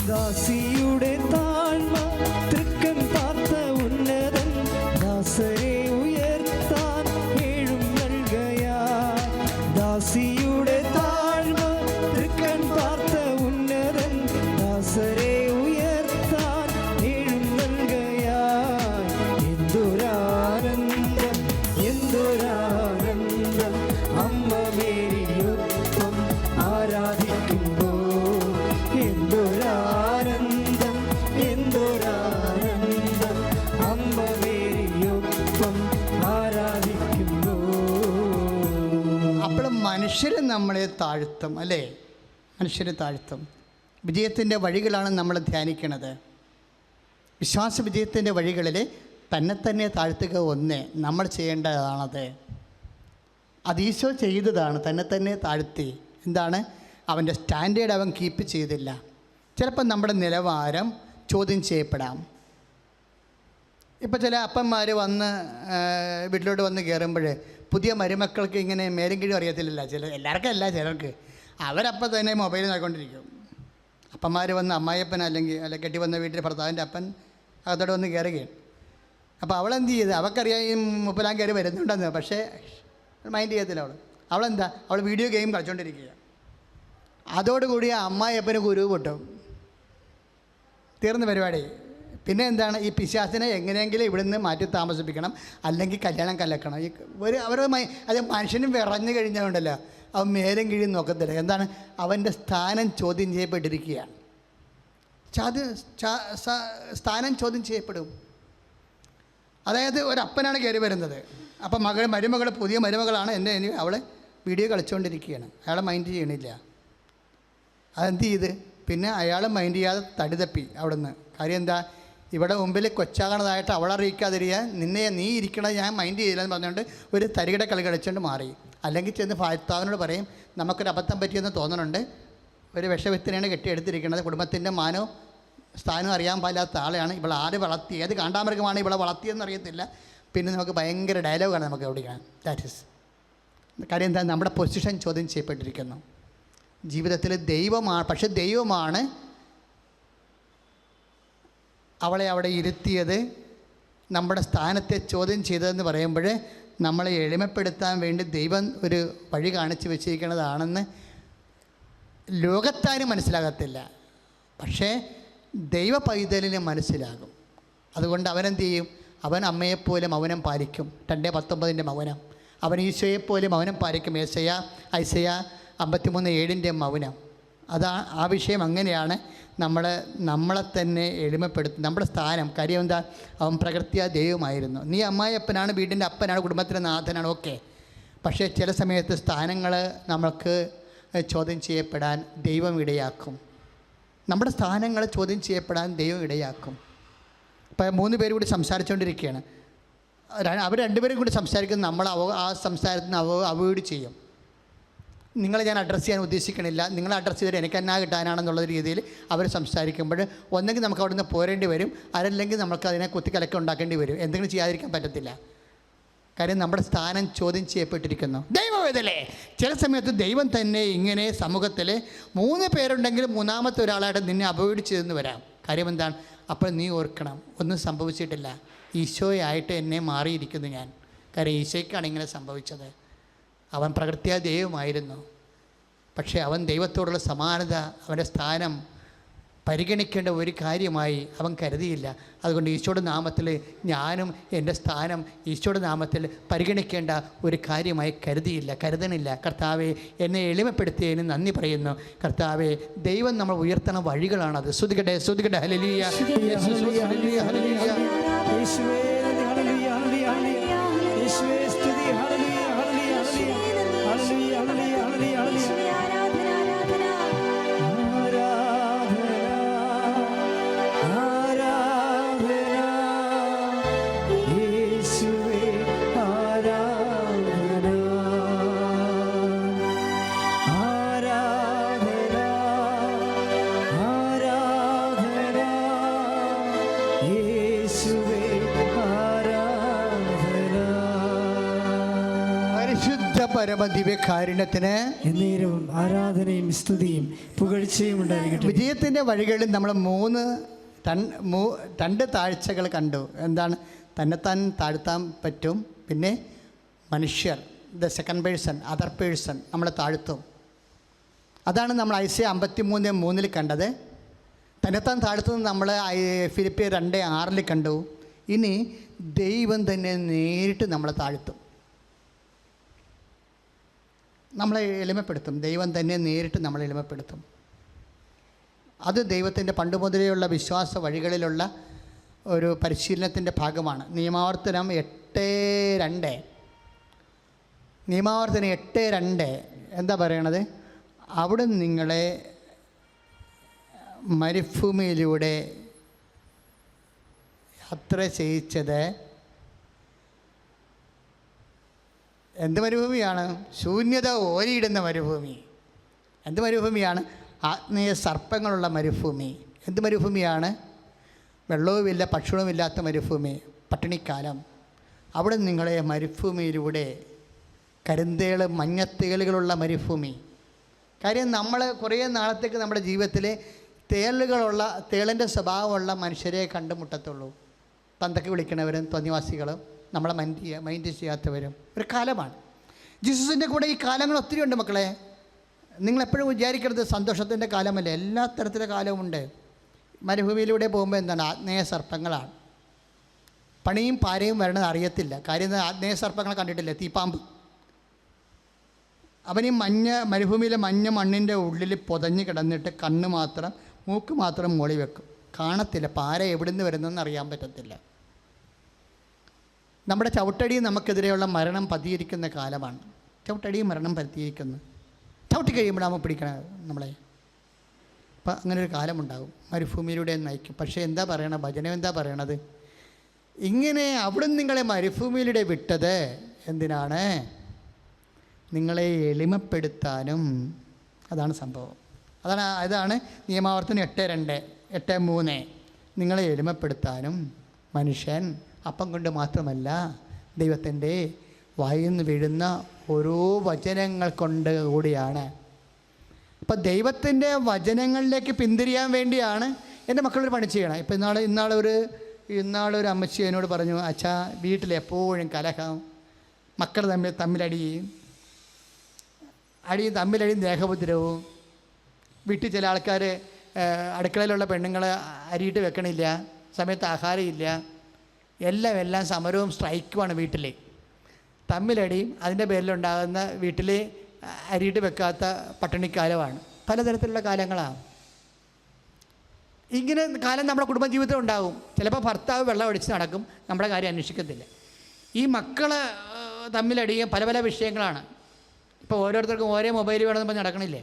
ദാസിയുടെ താഴ്മ തൃക്കൻ പാർത്ത ഉന്നതൻ ദാസരെ ഉയർത്താൻ എഴുന്നള്ളുകയാൽ. ദാസിയുടെ താഴ്മ തൃക്കൻ പാർത്ത ഉന്നതൻ ദാസരെ ഉയർത്താൻ എഴുന്നള്ളുകയാൽ. എന്തൊരാനന്ദം എന്തൊരാനന്ദം അമ്മ മേരിയൊപ്പം ആരാധിക്കുമ്പോൾ. എന്തൊരാനന്ദം എന്തൊരാനന്ദം അമ്മ മേരിയൊപ്പം ആരാധിക്കുമ്പോൾ. അപ്പോഴും മനുഷ്യർ നമ്മളെ താഴ്ത്തും, അല്ലേ? മനുഷ്യർ താഴ്ത്തും. വിജയത്തിൻ്റെ വഴികളാണ് നമ്മൾ ധ്യാനിക്കുന്നത്. വിശ്വാസ വിജയത്തിൻ്റെ വഴികളിൽ തന്നെ താഴ്ത്തുക ഒന്ന് നമ്മൾ ചെയ്യേണ്ടതാണത്. അത് ഈശോ ചെയ്തതാണ്, തന്നെ താഴ്ത്തി. എന്താണ്? അവൻ്റെ സ്റ്റാൻഡേർഡ് അവൻ കീപ്പ് ചെയ്തില്ല. ചിലപ്പോൾ നമ്മുടെ നിലവാരം ചോദ്യം ചെയ്യപ്പെടാം. ഇപ്പോൾ ചില അപ്പന്മാർ വന്ന് വീട്ടിലോട്ട് വന്ന് കയറുമ്പോൾ പുതിയ മരുമക്കൾക്ക് ഇങ്ങനെ മേലും കീഴും അറിയത്തില്ലല്ലോ. എല്ലാവർക്കും അല്ല, ചിലർക്ക്. അവരപ്പം തന്നെ മൊബൈൽ നോക്കിക്കൊണ്ടിരിക്കും. അപ്പന്മാർ വന്ന് അമ്മായിയപ്പൻ അല്ലെങ്കിൽ കെട്ടി വന്ന വീട്ടിൽ ഭർത്താവിൻ്റെ അപ്പൻ അകത്തോടെ വന്ന് കയറുകയാണ്. അപ്പോൾ അവളെന്ത് ചെയ്ത്? അവൾക്കറിയാം ഈ മുപ്പലാം കയറി വരുന്നുണ്ടെന്ന്, പക്ഷേ മൈൻഡ് ചെയ്യത്തില്ല. അവളെന്താ? അവൾ വീഡിയോ ഗെയിം കളിച്ചുകൊണ്ടിരിക്കുക. അതോടുകൂടി ആ അമ്മായിയപ്പന് കുരുവ് പൊട്ടും, തീർന്ന പരിപാടി. പിന്നെ എന്താണ്? ഈ പിശാചിനെ എങ്ങനെയെങ്കിലും ഇവിടുന്ന് മാറ്റി താമസിപ്പിക്കണം, അല്ലെങ്കിൽ കല്യാണം കലക്കണം. ഈ അവരുടെ അത് മനുഷ്യനും വിറഞ്ഞു കഴിഞ്ഞുകൊണ്ടല്ലോ അവൻ മേലും കീഴും നോക്കത്തില്ല. എന്താണ്? അവൻ്റെ സ്ഥാനം ചോദ്യം ചെയ്യപ്പെട്ടിരിക്കുകയാണ്. സ്ഥാനം ചോദ്യം ചെയ്യപ്പെടും. അതായത് ഒരപ്പനാണ് കയറി വരുന്നത്. അപ്പം മരുമകൾ പുതിയ മരുമകളാണ് എൻ്റെ അവളെ വീഡിയോ കളിച്ചുകൊണ്ടിരിക്കുകയാണ്. അയാളെ മൈൻഡ് ചെയ്യണില്ല. അതെന്ത് ചെയ്ത്? പിന്നെ അയാൾ മൈൻഡ് ചെയ്യാതെ തടി തപ്പി അവിടെ നിന്ന്. കാര്യം എന്താ? ഇവിടെ മുമ്പിൽ കൊച്ചാകണതായിട്ട് അവളറിയിക്കാതിരിക്കാൻ നീ ഇരിക്കണത് ഞാൻ മൈൻഡ് ചെയ്തില്ലെന്ന് പറഞ്ഞുകൊണ്ട് ഒരു തരികിട കളി കളിച്ചുകൊണ്ട് മാറി. അല്ലെങ്കിൽ ചെന്ന് ഭർത്താവിനോട് പറയും, നമുക്കൊരു അബദ്ധം പറ്റിയെന്ന് തോന്നുന്നുണ്ട്, ഒരു വിഷവിത്തിനെയാണ് കെട്ടിയെടുത്തിരിക്കുന്നത്, കുടുംബത്തിൻ്റെ മാനവും സ്ഥാനവും അറിയാൻ പാടില്ലാത്ത ആളെയാണ് ഇവൾ, ആര് വളർത്തി, ഏത് കാണ്ടാമൃഗമാണ് ഇവളെ വളർത്തിയെന്ന് അറിയത്തില്ല. പിന്നെ നമുക്ക് ഭയങ്കര ഡയലോഗാണ് നമുക്ക് ഓടിക്കാൻ. ദാറ്റ് ഈസ് കാര്യം എന്താ? നമ്മുടെ പൊസിഷൻ ചോദ്യം ചെയ്യപ്പെട്ടിരിക്കുന്നു. ജീവിതത്തിൽ ദൈവമാണ്, പക്ഷെ ദൈവമാണ് അവളെ അവിടെ ഇരുത്തിയത്, നമ്മുടെ സ്ഥാനത്തെ ചോദ്യം ചെയ്തതെന്ന് പറയുമ്പോൾ നമ്മളെ എളിമപ്പെടുത്താൻ വേണ്ടി ദൈവം ഒരു വഴി കാണിച്ച് വെച്ചിരിക്കുന്നതാണെന്ന് ലോകത്താരും മനസ്സിലാകത്തില്ല, പക്ഷേ ദൈവ പൈതലിന് മനസ്സിലാകും. അതുകൊണ്ട് അവനെന്ത് ചെയ്യും? അവൻ അമ്മയെപ്പോലെ മൗനം പാലിക്കും. 2:19 മൗനം. അവൻ ഈശോയെപ്പോലെ മൗനം പാലിക്കും. ഐസയ 53:7 മൗനം. ആ വിഷയം അങ്ങനെയാണ്. നമ്മളെ തന്നെ എളിമപ്പെടുത്തും. നമ്മുടെ സ്ഥാനം. കാര്യം എന്താ? അവൻ പ്രകൃത്യാ ദൈവമായിരുന്നു. നീ അമ്മായിയപ്പനാണ്, വീടിൻ്റെ അപ്പനാണ്, കുടുംബത്തിൻ്റെ നാഥനാണ്, ഓക്കെ. പക്ഷേ ചില സമയത്ത് സ്ഥാനങ്ങൾ നമ്മൾക്ക് ചോദ്യം ചെയ്യപ്പെടാൻ ദൈവം ഇടയാക്കും. നമ്മുടെ സ്ഥാനങ്ങൾ ചോദ്യം ചെയ്യപ്പെടാൻ ദൈവം ഇടയാക്കും. ഇപ്പോൾ 3 പേര് കൂടി സംസാരിച്ചുകൊണ്ടിരിക്കുകയാണ്. അവർ 2 പേരും കൂടി സംസാരിക്കുന്നത് നമ്മൾ ആ സംസാരത്തിന് അവോയ്ഡ് ചെയ്യും. നിങ്ങളെ ഞാൻ അഡ്രസ്സ് ചെയ്യാൻ ഉദ്ദേശിക്കണില്ല, നിങ്ങളെ അഡ്രസ്സ് ചെയ്തിട്ട് എനിക്ക് എന്നാ കിട്ടാനാണെന്നുള്ള രീതിയിൽ അവർ സംസാരിക്കുമ്പോൾ ഒന്നെങ്കിൽ നമുക്ക് അവിടെ നിന്ന് പോരേണ്ടി വരും, അതല്ലെങ്കിൽ നമുക്ക് അതിനെ കുത്തിക്കലക്കം ഉണ്ടാക്കേണ്ടി വരും. എന്തെങ്കിലും ചെയ്യാതിരിക്കാൻ പറ്റത്തില്ല. കാര്യം നമ്മുടെ സ്ഥാനം ചോദ്യം ചെയ്യപ്പെട്ടിരിക്കുന്നു. ദൈവം ഇതല്ലേ? ചില സമയത്ത് ദൈവം തന്നെ ഇങ്ങനെ സമൂഹത്തിൽ 3 പേരുണ്ടെങ്കിൽ 3ാമത്തെ ഒരാളായിട്ട് നിന്നെ അവോയ്ഡ് ചെയ്തെന്ന് വരാം. കാര്യം എന്താണ്? അപ്പോൾ നീ ഓർക്കണം, ഒന്നും സംഭവിച്ചിട്ടില്ല, ഈശോയായിട്ട് എന്നെ മാറിയിരിക്കുന്നു ഞാൻ. കാര്യം ഈശോയ്ക്കാണ് ഇങ്ങനെ സംഭവിച്ചത്. അവൻ പ്രകൃത്യാ ദൈവമായിരുന്നു, പക്ഷേ അവൻ ദൈവത്തോടുള്ള സമാനത, അവൻ്റെ സ്ഥാനം പരിഗണിക്കേണ്ട ഒരു കാര്യമായി അവൻ കരുതിയില്ല. അതുകൊണ്ട് ഈശോയുടെ നാമത്തിൽ ഞാനും എൻ്റെ സ്ഥാനം ഈശോയുടെ നാമത്തിൽ പരിഗണിക്കേണ്ട ഒരു കാര്യമായി കരുതണില്ല. കർത്താവെ, എന്നെ എളിമപ്പെടുത്തിയതിന് നന്ദി പറയുന്നു. കർത്താവെ, ദൈവം നമ്മൾ ഉയർത്തണ വഴികളാണത്. സ്തുതിക്കട്ടെ, സ്തുതിക്കട്ടെ. ഹല്ലേലൂയ, യേശുവേ, ഹല്ലേലൂയ, ഹല്ലേലൂയ, യേശുവേ, ഹല്ലേലൂയ, ഹല്ലേലൂയ, യേശുവേ, സ്തുതി, hallelujah, hallelujah, hallelujah, hallelujah, hallelujah. യേശുവേ പരമദിവ്യകാരുണ്യത്തിന് എന്നേരവും ആരാധനയും സ്തുതിയും പുകഴ്ചയും ഉണ്ടായിരിക്കട്ടെ. വിജയത്തിൻ്റെ വഴികളിൽ നമ്മൾ രണ്ട് താഴ്ചകൾ കണ്ടു. എന്താണ്? തന്നെത്താൻ താഴ്ത്താൻ പറ്റും. പിന്നെ മനുഷ്യർ, the second person, other person നമ്മളെ താഴ്ത്തും. അതാണ് നമ്മൾ ഐസയ 53:3 കണ്ടത്. തന്നെത്താൻ താഴ്ത്തുന്നത് നമ്മൾ ഫിലിപ്പിയർ 2:6 കണ്ടു. ഇനി ദൈവം തന്നെ നേരിട്ട് നമ്മളെ താഴ്ത്തും, നമ്മളെ എളിമപ്പെടുത്തും. ദൈവം തന്നെ നേരിട്ട് നമ്മളെ എളിമപ്പെടുത്തും. അത് ദൈവത്തിൻ്റെ പണ്ട് മുതലേയുള്ള വിശ്വാസ വഴികളിലുള്ള ഒരു പരിശീലനത്തിൻ്റെ ഭാഗമാണ്. നിയമാവർത്തനം 8:2 എന്താ പറയണത്? അവിടെ നിങ്ങളെ മരുഭൂമിയിലൂടെ യാത്ര ചെയ്യിച്ചത് എന്ത് മരുഭൂമിയാണ്? ശൂന്യത ഓരിയിടുന്ന മരുഭൂമി. എന്ത് മരുഭൂമിയാണ്? ആത്മീയ സർപ്പങ്ങളുള്ള മരുഭൂമി. എന്ത് മരുഭൂമിയാണ്? വെള്ളവുമില്ല ഭക്ഷണവുമില്ലാത്ത മരുഭൂമി, പട്ടിണിക്കാലം. അവിടെ നിങ്ങളെ മരുഭൂമിയിലൂടെ കരിന്തേള് മഞ്ഞത്തേളുകളുള്ള മരുഭൂമി. കാര്യം നമ്മൾ കുറേ നാളത്തേക്ക് നമ്മുടെ ജീവിതത്തിൽ തേളിൻ്റെ സ്വഭാവമുള്ള മനുഷ്യരെ കണ്ടുമുട്ടത്തുള്ളൂ. തന്തയ്ക്ക് വിളിക്കണവരും തോന്നിവാസികളും നമ്മളെ മൈൻഡ് ചെയ്യാത്തവരും ഒരു കാലമാണ്. ജീസസിൻ്റെ കൂടെ ഈ കാലങ്ങൾ ഒത്തിരി ഉണ്ട് മക്കളെ. നിങ്ങളെപ്പോഴും വിചാരിക്കരുത് സന്തോഷത്തിൻ്റെ കാലമല്ല, എല്ലാ തരത്തിലെ കാലവുമുണ്ട്. മരുഭൂമിയിലൂടെ പോകുമ്പോൾ എന്താണ്? ആഗ്നേയ സർപ്പങ്ങളാണ്. പണിയും പാരയും വരണത് അറിയത്തില്ല. കാര്യം ആഗ്നേയ സർപ്പങ്ങളെ കണ്ടിട്ടില്ല, തീപ്പാമ്പ്. അവൻ ഈ മരുഭൂമിയിലെ മഞ്ഞ മണ്ണിൻ്റെ ഉള്ളിൽ പൊതഞ്ഞ് കിടന്നിട്ട് കണ്ണ് മാത്രം, മൂക്ക് മാത്രം മോളി വെക്കും. കാണത്തില്ല, പാര എവിടെ നിന്ന് വരുന്നതെന്ന് അറിയാൻ പറ്റത്തില്ല. നമ്മുടെ ചവിട്ടടി നമുക്കെതിരെയുള്ള മരണം പതിയിരിക്കുന്ന കാലമാണ്. ചവിട്ടടിയും മരണം പതിയിരിക്കുന്നു. ചവിട്ടി കഴിയുമ്പോഴാകുമ്പോൾ പിടിക്കണം നമ്മളെ. അപ്പം അങ്ങനെ ഒരു കാലമുണ്ടാകും, മരുഭൂമിയിലൂടെ നയിക്കും. പക്ഷേ എന്താ പറയണത്? ഭജനം എന്താ പറയണത്? ഇങ്ങനെ അവിടെ നിങ്ങളെ മരുഭൂമിയിലൂടെ വിട്ടത് എന്തിനാണ്? നിങ്ങളെ എളിമപ്പെടുത്താനും. അതാണ് സംഭവം. അതാണ് നിയമാവർത്തനം 8:2, 8:3. നിങ്ങളെ എളിമപ്പെടുത്താനും മനുഷ്യൻ അപ്പം കൊണ്ട് മാത്രമല്ല ദൈവത്തിൻ്റെ വായിൽ നിന്ന് വീഴുന്ന ഓരോ വചനങ്ങൾ കൊണ്ട് കൂടിയാണ്. അപ്പം ദൈവത്തിൻ്റെ വചനങ്ങളിലേക്ക് പിന്തിരിയാൻ വേണ്ടിയാണ് എൻ്റെ മക്കളൊരു പണി ചെയ്യണം. ഇപ്പം ഇന്നാളൊരു അമ്മച്ചി എന്നോട് പറഞ്ഞു, അച്ഛാ വീട്ടിലെപ്പോഴും കലഹം, മക്കൾ തമ്മിലടിയും ദേഹോപദ്രവവും, വീട്ടിൽ ചില ആൾക്കാർ അടുക്കളയിലുള്ള പെണ്ണുങ്ങൾ അരിയിട്ട് വെക്കണില്ല, സമയത്ത് ആഹാരമില്ല, എല്ലാം സമരവും സ്ട്രൈക്കുമാണ്. വീട്ടിൽ തമ്മിലടിയും അതിൻ്റെ പേരിലുണ്ടാകുന്ന വീട്ടിൽ അരിയിട്ട് വെക്കാത്ത പട്ടിണിക്കാലമാണ്. പലതരത്തിലുള്ള കാലങ്ങളാണ്. ഇങ്ങനെ കാലം നമ്മുടെ കുടുംബജീവിതത്തിൽ ഉണ്ടാകും. ചിലപ്പോൾ ഭർത്താവ് വെള്ളം ഒഴിച്ച് നടക്കും, നമ്മുടെ കാര്യം അന്വേഷിക്കത്തില്ല. ഈ മക്കൾ തമ്മിലടിയും പല വിഷയങ്ങളാണ്. ഇപ്പോൾ ഓരോരുത്തർക്കും ഓരോ മൊബൈൽ വേണമെന്ന് പറഞ്ഞ് നടക്കണില്ലേ?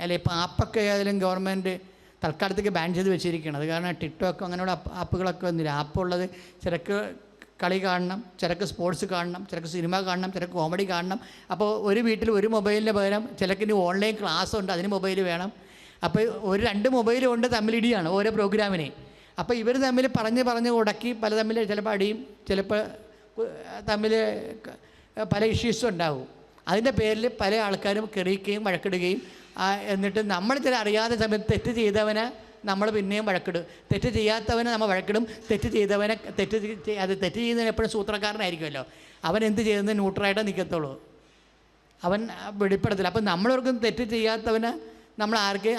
അല്ലേ? ഇപ്പോൾ ആപ്പൊക്കെ ആയാലും ഗവൺമെൻറ് തൽക്കാലത്തേക്ക് ബാൻ ചെയ്ത് വെച്ചിരിക്കുകയാണ്. അത് കാരണം ടിക്ടോക്ക് അങ്ങനെയുള്ള ആപ്പുകളൊക്കെ വന്നില്ല. ആപ്പുള്ളത് ചിലക്ക് കളി കാണണം, ചിലക്ക് സ്പോർട്സ് കാണണം, ചിലക്ക് സിനിമ കാണണം, ചിലക്ക് കോമഡി കാണണം. അപ്പോൾ ഒരു വീട്ടിൽ ഒരു മൊബൈലിന് പകരം ചിലക്കിന് ഓൺലൈൻ ക്ലാസ് ഉണ്ട്, അതിന് മൊബൈൽ വേണം. അപ്പോൾ 2 മൊബൈൽ കൊണ്ട് തമ്മിലിടിയാണ് ഓരോ പ്രോഗ്രാമിനെ. അപ്പോൾ ഇവർ തമ്മിൽ പറഞ്ഞ് ഉടക്കി പല തമ്മിൽ ചിലപ്പോൾ അടിയും, ചിലപ്പോൾ തമ്മിൽ പല ഇഷ്യൂസും ഉണ്ടാവും. അതിൻ്റെ പേരിൽ പല ആൾക്കാരും കെറിയുകയും വഴക്കിടുകയും, എന്നിട്ട് നമ്മൾ ചില അറിയാത്ത സമയത്ത് തെറ്റ് ചെയ്തവനെ നമ്മൾ പിന്നെയും വഴക്കിടും, തെറ്റ് ചെയ്യാത്തവനെ നമ്മൾ വഴക്കിടും. തെറ്റ് ചെയ്തവനെ തെറ്റ് ചെയ്യുന്നതിന് എപ്പോഴും സൂത്രക്കാരനായിരിക്കുമല്ലോ. അവൻ എന്ത് ചെയ്യുന്നത് ന്യൂട്രലായിട്ട് നിൽക്കത്തുള്ളൂ, അവൻ വെളിപ്പെടുത്തില്ല. അപ്പം നമ്മളോർക്കും തെറ്റ് ചെയ്യാത്തവന് നമ്മൾ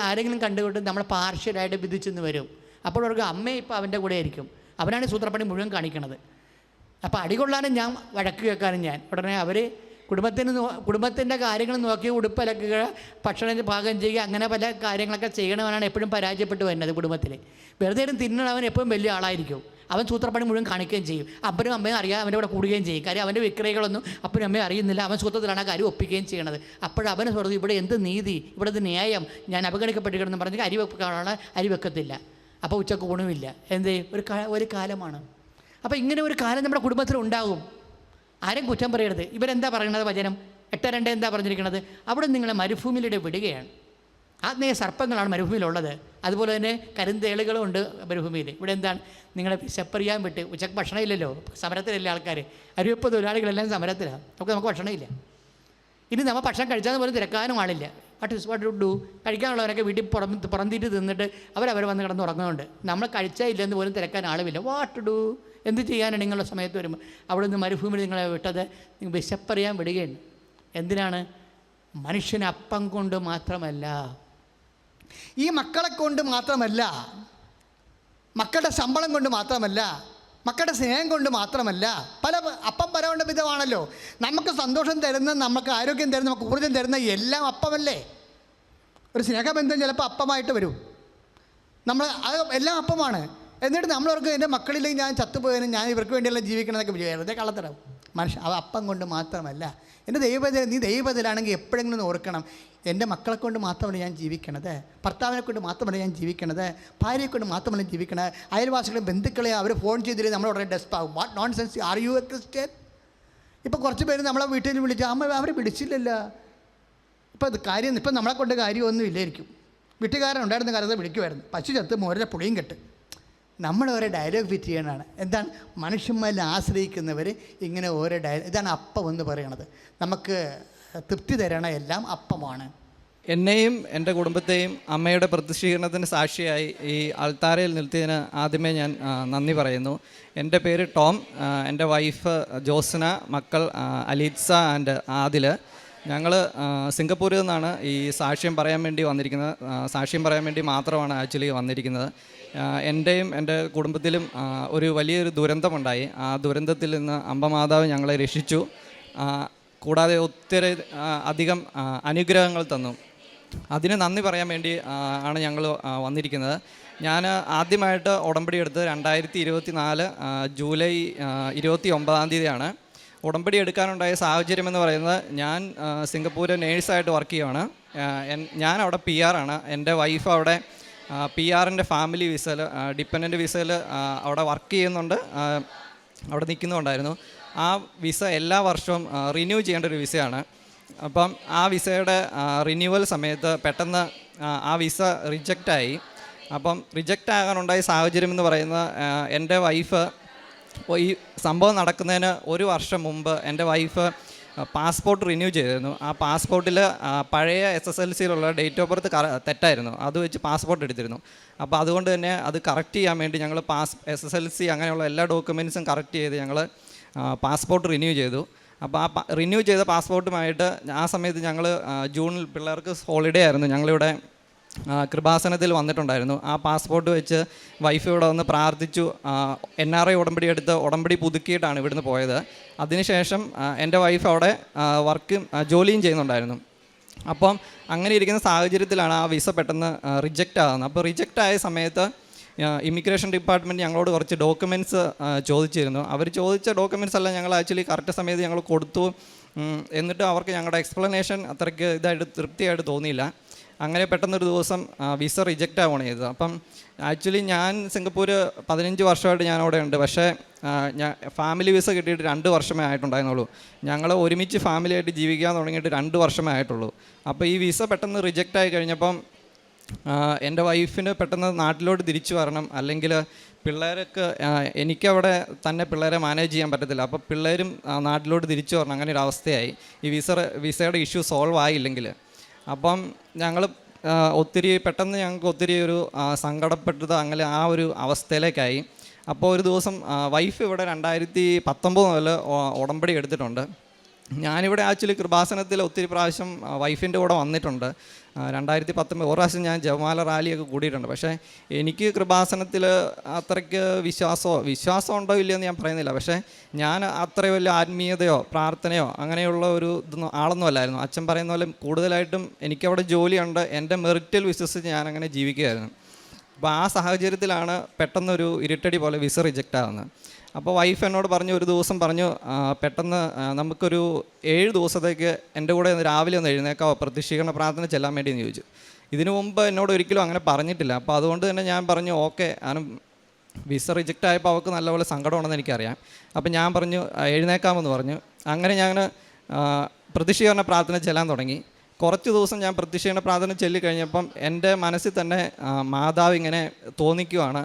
ആരെങ്കിലും കണ്ടുകൊണ്ട് നമ്മൾ പാർഷ്യലായിട്ട് വിധിച്ചെന്ന് വരും. അപ്പോൾ അവർക്ക് അമ്മ ഇപ്പോൾ അവൻ്റെ കൂടെ ആയിരിക്കും, അവനാണ് സൂത്രപ്പണി മുഴുവൻ കാണിക്കണത്. അപ്പോൾ അടികൊള്ളാനും ഞാൻ, വഴക്ക് കേൾക്കാനും ഞാൻ. ഉടനെ അവർ കുടുംബത്തിൻ്റെ കാര്യങ്ങൾ നോക്കി ഉടുപ്പലക്കുക, ഭക്ഷണം പാകം ചെയ്യുക, അങ്ങനെ പല കാര്യങ്ങളൊക്കെ ചെയ്യണവനാണ് എപ്പോഴും പരാജയപ്പെട്ട് വരുന്നത് കുടുംബത്തിൽ. വെറുതെ തിന്നണവൻ എപ്പോഴും വലിയ ആളായിരിക്കും. അവൻ സൂത്രപ്പണി മുഴുവൻ കാണിക്കുകയും ചെയ്യും. അപ്പനും അമ്മയും അറിയാൻ അവൻ്റെ കൂടെ കൂടുകയും ചെയ്യും. കാര്യം അവൻ്റെ വിക്രയികളൊന്നും അപ്പനും അമ്മയും അറിയുന്നില്ല. അവൻ സൂത്രത്തിലാണ് ആ കാര്യം ഒപ്പിക്കുകയും ചെയ്യണത്. അപ്പോഴവന് പറഞ്ഞു, ഇവിടെ എന്ത് നീതി, ഇവിടുത്തെ ന്യായം, ഞാൻ അവഗണിക്കപ്പെട്ടിരിക്കണമെന്ന് പറഞ്ഞ് അരി വെക്കത്തില്ല. അപ്പോൾ ഉച്ചക്ക് ഊണുമില്ല. എന്ത് ഒരു കാലമാണ്. അപ്പോൾ ഇങ്ങനെ ഒരു കാലം നമ്മുടെ കുടുംബത്തിൽ ഉണ്ടാകും. ആരും കുറ്റം പറയരുത്. ഇവരെന്താ പറയുന്നത്? വചനം 8:2 എന്താ പറഞ്ഞിരിക്കുന്നത്? അവിടെ നിങ്ങളെ മരുഭൂമിയിലൂടെ വിടുകയാണ്. ആഗ്നേയ സർപ്പങ്ങളാണ് മരുഭൂമിയിലുള്ളത്. അതുപോലെ തന്നെ കരിന്തേളുകളും ഉണ്ട് മരുഭൂമിയിൽ. ഇവിടെ എന്താണ്? നിങ്ങളെ വിശപ്പറിയാൻ വിട്ട്. ഉച്ചക്ക് ഭക്ഷണം ഇല്ലല്ലോ, സമരത്തിലല്ലേ ആൾക്കാർ. അരിവെപ്പ് തൊഴിലാളികളെല്ലാം സമരത്തിലാണ്. നമുക്ക് ഭക്ഷണമില്ല. ഇനി നമ്മൾ ഭക്ഷണം കഴിച്ചാൽ പോലും തിരക്കാനും ആളില്ല. വാട്ട് ഡു കഴിക്കാനുള്ളവരൊക്കെ വീട്ടിൽ പുറന്തിട്ട് തിന്നിട്ട് അവരവർ വന്ന് കിടന്ന് ഉറങ്ങുന്നുണ്ട്. നമ്മൾ കഴിച്ചാൽ ഇല്ലെന്ന് പോലും തിരക്കാൻ ആളുമില്ല. വാട്ട് ഡു എന്ത് ചെയ്യാനാണ് നിങ്ങളുടെ സമയത്ത് വരുമ്പോൾ? അവിടെ നിന്ന് മരുഭൂമിയിൽ നിങ്ങളെ വിട്ടത് നിങ്ങൾ വിശപ്പറിയാൻ വിടുകയാണ്. എന്തിനാണ്? മനുഷ്യന് അപ്പം കൊണ്ട് മാത്രമല്ല, ഈ മക്കളെ കൊണ്ട് മാത്രമല്ല, മക്കളുടെ ശമ്പളം കൊണ്ട് മാത്രമല്ല, മക്കളുടെ സ്നേഹം കൊണ്ട് മാത്രമല്ല, അപ്പം പലവണ്ട വിധമാണല്ലോ. നമുക്ക് സന്തോഷം തരുന്ന, നമുക്ക് ആരോഗ്യം തരുന്ന, നമുക്ക് ഊർജ്ജം തരുന്ന എല്ലാം അപ്പമല്ലേ. ഒരു സ്നേഹബന്ധം ചിലപ്പോൾ അപ്പമായിട്ട് വരും. നമ്മൾ അത് എല്ലാം അപ്പമാണ്. എന്നിട്ട് നമ്മളവർക്ക് എൻ്റെ മക്കളില്ലെങ്കിൽ ഞാൻ ചത്തുപോയതിനും ഞാൻ ഇവർക്ക് വേണ്ടിയെല്ലാം ജീവിക്കണമെന്നൊക്കെ വിചാരിക്കും. കളത്തരം മനുഷ്യൻ. അത് അപ്പം കൊണ്ട് മാത്രമല്ല. എൻ്റെ ദൈവബദൽ, നീ ദൈവബദലാണെങ്കിൽ എപ്പോഴെങ്കിലും ഓർക്കണം, എൻ്റെ മക്കളെ കൊണ്ട് മാത്രമല്ല ഞാൻ ജീവിക്കണത്, ഭർത്താവിനെ കൊണ്ട് മാത്രമല്ല ഞാൻ ജീവിക്കണത്, ഭാര്യയെ കൊണ്ട് മാത്രമല്ല ജീവിക്കണത്, അയൽവാസികളെ ബന്ധുക്കളെ അവർ ഫോൺ ചെയ്തിട്ട് നമ്മൾ ഉടനെ ഡെസ്പാകും. What nonsense, are you a Christian? ഇപ്പോൾ കുറച്ച് പേര് നമ്മളെ വീട്ടിൽ വിളിച്ച് അമ്മ അവരെ വിളിച്ചില്ലല്ലോ. ഇപ്പോൾ അത് കാര്യം, ഇപ്പം നമ്മളെ കൊണ്ട് കാര്യമൊന്നും ഇല്ലായിരിക്കും. വീട്ടുകാരൻ ഉണ്ടായിരുന്ന കാലത്ത് വിളിക്കുമായിരുന്നു, പശു ചത്ത് മോരുടെ പുളിയും കെട്ട്. നമ്മൾ ഓരോ ഡയലോഗ് ഫിറ്റ് ചെയ്യണതാണ്. എന്താണ്? മനുഷ്യന്മാരിൽ ആശ്രയിക്കുന്നവർ ഇങ്ങനെ ഓരോ ഇതാണ് അപ്പം എന്ന് പറയണത്. നമുക്ക് തൃപ്തി തരണ എല്ലാം അപ്പമാണ്. എന്നെയും എൻ്റെ കുടുംബത്തെയും അമ്മയുടെ പ്രതിഷ്ഠീകരണത്തിന് സാക്ഷിയായി ഈ അൾത്താരയിൽ നിർത്തിയതിന് ആദ്യമേ ഞാൻ നന്ദി പറയുന്നു. എൻ്റെ പേര് ടോം, എൻ്റെ വൈഫ് ജോസ്ന, മക്കൾ അലീറ്റ്സ ആൻഡ് ആദിൽ. ഞങ്ങൾ സിംഗപ്പൂരിൽ നിന്നാണ് ഈ സാക്ഷ്യം പറയാൻ വേണ്ടി വന്നിരിക്കുന്നത്. സാക്ഷ്യം പറയാൻ വേണ്ടി മാത്രമാണ് ആക്ച്വലി വന്നിരിക്കുന്നത്. എൻ്റെയും എൻ്റെ കുടുംബത്തിലും ഒരു വലിയൊരു ദുരന്തമുണ്ടായി. ആ ദുരന്തത്തിൽ നിന്ന് അമ്പമാതാവ് ഞങ്ങളെ രക്ഷിച്ചു. കൂടാതെ ഒത്തിരി അധികം അനുഗ്രഹങ്ങൾ തന്നു. അതിന് നന്ദി പറയാൻ വേണ്ടി ആണ് ഞങ്ങൾ വന്നിരിക്കുന്നത്. ഞാൻ ആദ്യമായിട്ട് ഉടമ്പടി എടുത്തത് 2024 ജൂലൈ 29 ഉടമ്പടി എടുക്കാനുണ്ടായ സാഹചര്യം എന്ന് പറയുന്നത്, ഞാൻ സിംഗപ്പൂർ നേഴ്സായിട്ട് വർക്ക് ചെയ്യുകയാണ്. ഞാൻ അവിടെ PR ആണ്. എൻ്റെ വൈഫ് അവിടെ PR-ൻ്റെ ഫാമിലി വിസയിൽ, ഡിപ്പെൻഡൻറ്റ് വിസയിൽ അവിടെ വർക്ക് ചെയ്യുന്നുണ്ട്, അവിടെ നിൽക്കുന്നുണ്ടായിരുന്നു. ആ വിസ എല്ലാ വർഷവും റിന്യൂ ചെയ്യേണ്ട ഒരു വിസയാണ്. അപ്പം ആ വിസയുടെ റിന്യൂവൽ സമയത്ത് പെട്ടെന്ന് ആ വിസ റിജക്റ്റായി. അപ്പം റിജക്റ്റ് ആകാനുണ്ടായ സാഹചര്യം എന്ന് പറയുന്നത്, എൻ്റെ വൈഫ് ഈ സംഭവം നടക്കുന്നതിന് ഒരു വർഷം മുമ്പ് എൻ്റെ വൈഫ് പാസ്പോർട്ട് റിന്യൂ ചെയ്തിരുന്നു. ആ പാസ്പോർട്ടിൽ പഴയ SSLCയിലുള്ള ഡേറ്റ് ഓഫ് ബർത്ത് തെറ്റായിരുന്നു. അത് വെച്ച് പാസ്പോർട്ട് എടുത്തിരുന്നു. അപ്പോൾ അതുകൊണ്ട് തന്നെ അത് കറക്റ്റ് ചെയ്യാൻ വേണ്ടി ഞങ്ങൾ SSLC അങ്ങനെയുള്ള എല്ലാ ഡോക്യുമെൻറ്റ്സും കറക്റ്റ് ചെയ്ത് ഞങ്ങൾ പാസ്പോർട്ട് റിന്യൂ ചെയ്തു. അപ്പോൾ ആ റിന്യൂ ചെയ്ത പാസ്പോർട്ടുമായിട്ട് ആ സമയത്ത് ഞങ്ങൾ ജൂണിൽ പിള്ളേർക്ക് ഹോളിഡേ ആയിരുന്നു, ഞങ്ങളിവിടെ കൃപാസനത്തിൽ വന്നിട്ടുണ്ടായിരുന്നു. ആ പാസ്പോർട്ട് വെച്ച് വൈഫ് ഇവിടെ വന്ന് പ്രാർത്ഥിച്ചു. NRI ഉടമ്പടി എടുത്ത് ഉടമ്പടി പുതുക്കിയിട്ടാണ് ഇവിടുന്ന് പോയത്. അതിനുശേഷം എൻ്റെ വൈഫ് അവിടെ ജോലിയും ചെയ്യുന്നുണ്ടായിരുന്നു. അപ്പം അങ്ങനെ ഇരിക്കുന്ന സാഹചര്യത്തിലാണ് ആ വിസ പെട്ടെന്ന് റിജക്റ്റ് ആകുന്നത്. അപ്പോൾ റിജക്റ്റ് ആയ സമയത്ത് ഇമിഗ്രേഷൻ ഡിപ്പാർട്ട്മെൻറ്റ് ഞങ്ങളോട് കുറച്ച് ഡോക്യുമെൻറ്റ്സ് ചോദിച്ചിരുന്നു. അവർ ചോദിച്ച ഡോക്യുമെൻറ്റ്സ് എല്ലാം ഞങ്ങൾ ആക്ച്വലി കറക്റ്റ് സമയത്ത് ഞങ്ങൾ കൊടുത്തു. എന്നിട്ട് അവർക്ക് ഞങ്ങളുടെ എക്സ്പ്ലനേഷൻ അത്രയ്ക്ക് തൃപ്തിയായിട്ട് തോന്നിയില്ല. അങ്ങനെ പെട്ടെന്നൊരു ദിവസം വിസ റിജക്റ്റ് ആവുകയാണ് ചെയ്തത്. അപ്പം ആക്ച്വലി ഞാൻ സിംഗപ്പൂർ 15 വർഷമായിട്ട് ഞാൻ അവിടെ ഉണ്ട്. പക്ഷേ ഞാൻ ഫാമിലി വിസ കിട്ടിയിട്ട് 2 വർഷമേ ആയിട്ടുണ്ടായിരുന്നുള്ളൂ. ഞങ്ങൾ ഒരുമിച്ച് ഫാമിലിയായിട്ട് ജീവിക്കാൻ തുടങ്ങിയിട്ട് 2 വർഷമേ ആയിട്ടുള്ളൂ. അപ്പോൾ ഈ വിസ പെട്ടെന്ന് റിജക്റ്റ് ആയി കഴിഞ്ഞപ്പം എൻ്റെ വൈഫിന് പെട്ടെന്ന് നാട്ടിലോട്ട് തിരിച്ചു വരണം, അല്ലെങ്കിൽ പിള്ളേർക്ക് എനിക്കവിടെ തന്നെ പിള്ളേരെ മാനേജ് ചെയ്യാൻ പറ്റത്തില്ല. അപ്പോൾ പിള്ളേരും നാട്ടിലോട്ട് തിരിച്ചു വരണം, അങ്ങനെ ഒരു അവസ്ഥയായി. ഈ വിസയുടെ ഇഷ്യൂ സോൾവ് ആയില്ലെങ്കിൽ. അപ്പം ഞങ്ങൾ പെട്ടെന്ന് ഞങ്ങൾക്ക് ഒത്തിരി ഒരു സങ്കടപ്പെട്ടത് അങ്ങനെ ആ ഒരു അവസ്ഥയിലേക്കായി. അപ്പോൾ ഒരു ദിവസം വൈഫ് ഇവിടെ 2019 മുതൽ ഉടമ്പടി എടുത്തിട്ടുണ്ട്. ഞാനിവിടെ ആക്ച്വലി കൃപാസനത്തിൽ ഒത്തിരി പ്രാവശ്യം വൈഫിൻ്റെ കൂടെ വന്നിട്ടുണ്ട്. 2019 ഒരു പ്രാവശ്യം ഞാൻ ജപമാല റാലിയൊക്കെ കൂടിയിട്ടുണ്ട്. പക്ഷേ എനിക്ക് കൃപാസനത്തിൽ അത്രയ്ക്ക് വിശ്വാസം ഉണ്ടോ ഇല്ലയെന്ന് ഞാൻ പറയുന്നില്ല. പക്ഷേ ഞാൻ അത്ര വലിയ ആത്മീയതയോ പ്രാർത്ഥനയോ അങ്ങനെയുള്ള ഒരു ആളൊന്നും അല്ലായിരുന്നു. അച്ഛൻ പറയുന്ന പോലെ കൂടുതലായിട്ടും എനിക്കവിടെ ജോലിയുണ്ട്, എൻ്റെ മെറിറ്റിൽ വിശ്വസിച്ച് ഞാനങ്ങനെ ജീവിക്കുകയായിരുന്നു. അപ്പോൾ ആ സാഹചര്യത്തിലാണ് പെട്ടെന്നൊരു ഇരുട്ടടി പോലെ വിസ റിജക്റ്റ് ആകുന്നത്. അപ്പോൾ വൈഫ് എന്നോട് ഒരു ദിവസം പറഞ്ഞു, പെട്ടെന്ന് നമുക്കൊരു 7 ദിവസത്തേക്ക് എൻ്റെ കൂടെ രാവിലെ ഒന്ന് എഴുന്നേക്കാവോ, പ്രതിഷ്ഠീകരണ പ്രാർത്ഥന ചെല്ലാൻ വേണ്ടി എന്ന് ചോദിച്ചു. ഇതിനു മുമ്പ് എന്നോട് ഒരിക്കലും അങ്ങനെ പറഞ്ഞിട്ടില്ല. അപ്പോൾ അതുകൊണ്ട് തന്നെ ഞാൻ പറഞ്ഞു ഓക്കെ. കാരണം വിസ റിജക്റ്റ് ആയപ്പോൾ അവൾക്ക് നല്ലപോലെ സങ്കടമുണ്ടെന്ന് എനിക്കറിയാം. അപ്പോൾ ഞാൻ പറഞ്ഞു എഴുന്നേക്കാമെന്ന് പറഞ്ഞു. അങ്ങനെ ഞാൻ പ്രതിഷ്ഠീകരണ പ്രാർത്ഥന ചെല്ലാൻ തുടങ്ങി. കുറച്ച് ദിവസം ഞാൻ പ്രതിഷ്ഠീകരണ പ്രാർത്ഥന ചൊല്ലിക്കഴിഞ്ഞപ്പം എൻ്റെ മനസ്സിൽ തന്നെ മാതാവ് ഇങ്ങനെ തോന്നിക്കുവാണ്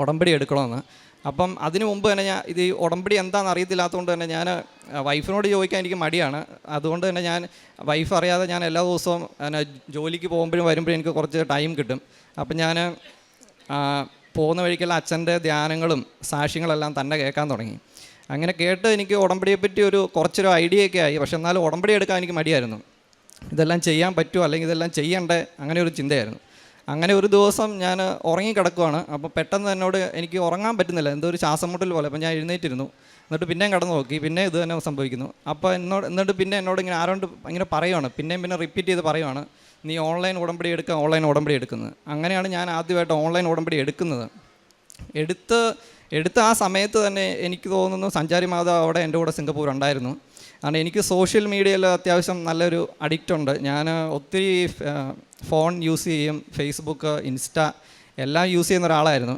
ഉടമ്പടി എടുക്കണമെന്ന്. അപ്പം അതിനു മുമ്പ് തന്നെ ഞാൻ ഇത് ഈ ഉടമ്പടി എന്താണെന്ന് അറിയത്തില്ലാത്തതുകൊണ്ട് തന്നെ ഞാൻ വൈഫിനോട് ചോദിക്കാൻ എനിക്ക് മടിയാണ്. അതുകൊണ്ട് തന്നെ ഞാൻ വൈഫ് അറിയാതെ ഞാൻ എല്ലാ ദിവസവും ജോലിക്ക് പോകുമ്പോഴും വരുമ്പോഴും എനിക്ക് കുറച്ച് ടൈം കിട്ടും. അപ്പം ഞാൻ പോകുന്ന വഴിക്കുള്ള അച്ഛൻ്റെ ധ്യാനങ്ങളും സാക്ഷ്യങ്ങളെല്ലാം തന്നെ കേൾക്കാൻ തുടങ്ങി. അങ്ങനെ കേട്ട് എനിക്ക് ഉടമ്പടിയെപ്പറ്റി കുറച്ചൊരു ഐഡിയയൊക്കെ ആയി. പക്ഷെ എന്നാലും ഉടമ്പടി എടുക്കാൻ എനിക്ക് മടിയായിരുന്നു. ഇതെല്ലാം ചെയ്യാൻ പറ്റുമോ അല്ലെങ്കിൽ ഇതെല്ലാം ചെയ്യണ്ടേ, അങ്ങനെ ഒരു ചിന്തയായിരുന്നു. അങ്ങനെ ഒരു ദിവസം ഞാൻ ഉറങ്ങിക്കിടക്കുവാണ്. അപ്പോൾ പെട്ടെന്ന് എന്നോട് എനിക്ക് ഉറങ്ങാൻ പറ്റുന്നില്ല, എന്തോ ഒരു ശ്വാസം മുട്ടൽ പോലെ. അപ്പോൾ ഞാൻ എഴുന്നേറ്റിരുന്നു. എന്നിട്ട് പിന്നെയും കടന്നു നോക്കി, പിന്നെ ഇത് തന്നെ സംഭവിക്കുന്നു. അപ്പോൾ എന്നിട്ട് പിന്നെ എന്നോട് ഇങ്ങനെ ആരോണ്ട് ഇങ്ങനെ പറയുവാണ്, പിന്നെയും റിപ്പീറ്റ് ചെയ്ത് പറയുവാണ്, നീ ഓൺലൈൻ ഉടമ്പടി എടുക്കുക, ഓൺലൈൻ ഉടമ്പടി എടുക്കുന്നത്. അങ്ങനെയാണ് ഞാൻ ആദ്യമായിട്ട് ഓൺലൈൻ ഉടമ്പടി എടുക്കുന്നത്. എടുത്ത ആ സമയത്ത് തന്നെ എനിക്ക് തോന്നുന്നു സഞ്ചാരി മാതാവ് അവിടെ എൻ്റെ കൂടെ സിംഗപ്പൂർ ഉണ്ടായിരുന്നു. കാരണം എനിക്ക് സോഷ്യൽ മീഡിയയിൽ അത്യാവശ്യം നല്ലൊരു അഡിക്റ്റ് ഉണ്ട്. ഞാൻ ഒത്തിരി ഫോൺ യൂസ് ചെയ്യും, ഫേസ്ബുക്ക്, ഇൻസ്റ്റ എല്ലാം യൂസ് ചെയ്യുന്ന ഒരാളായിരുന്നു.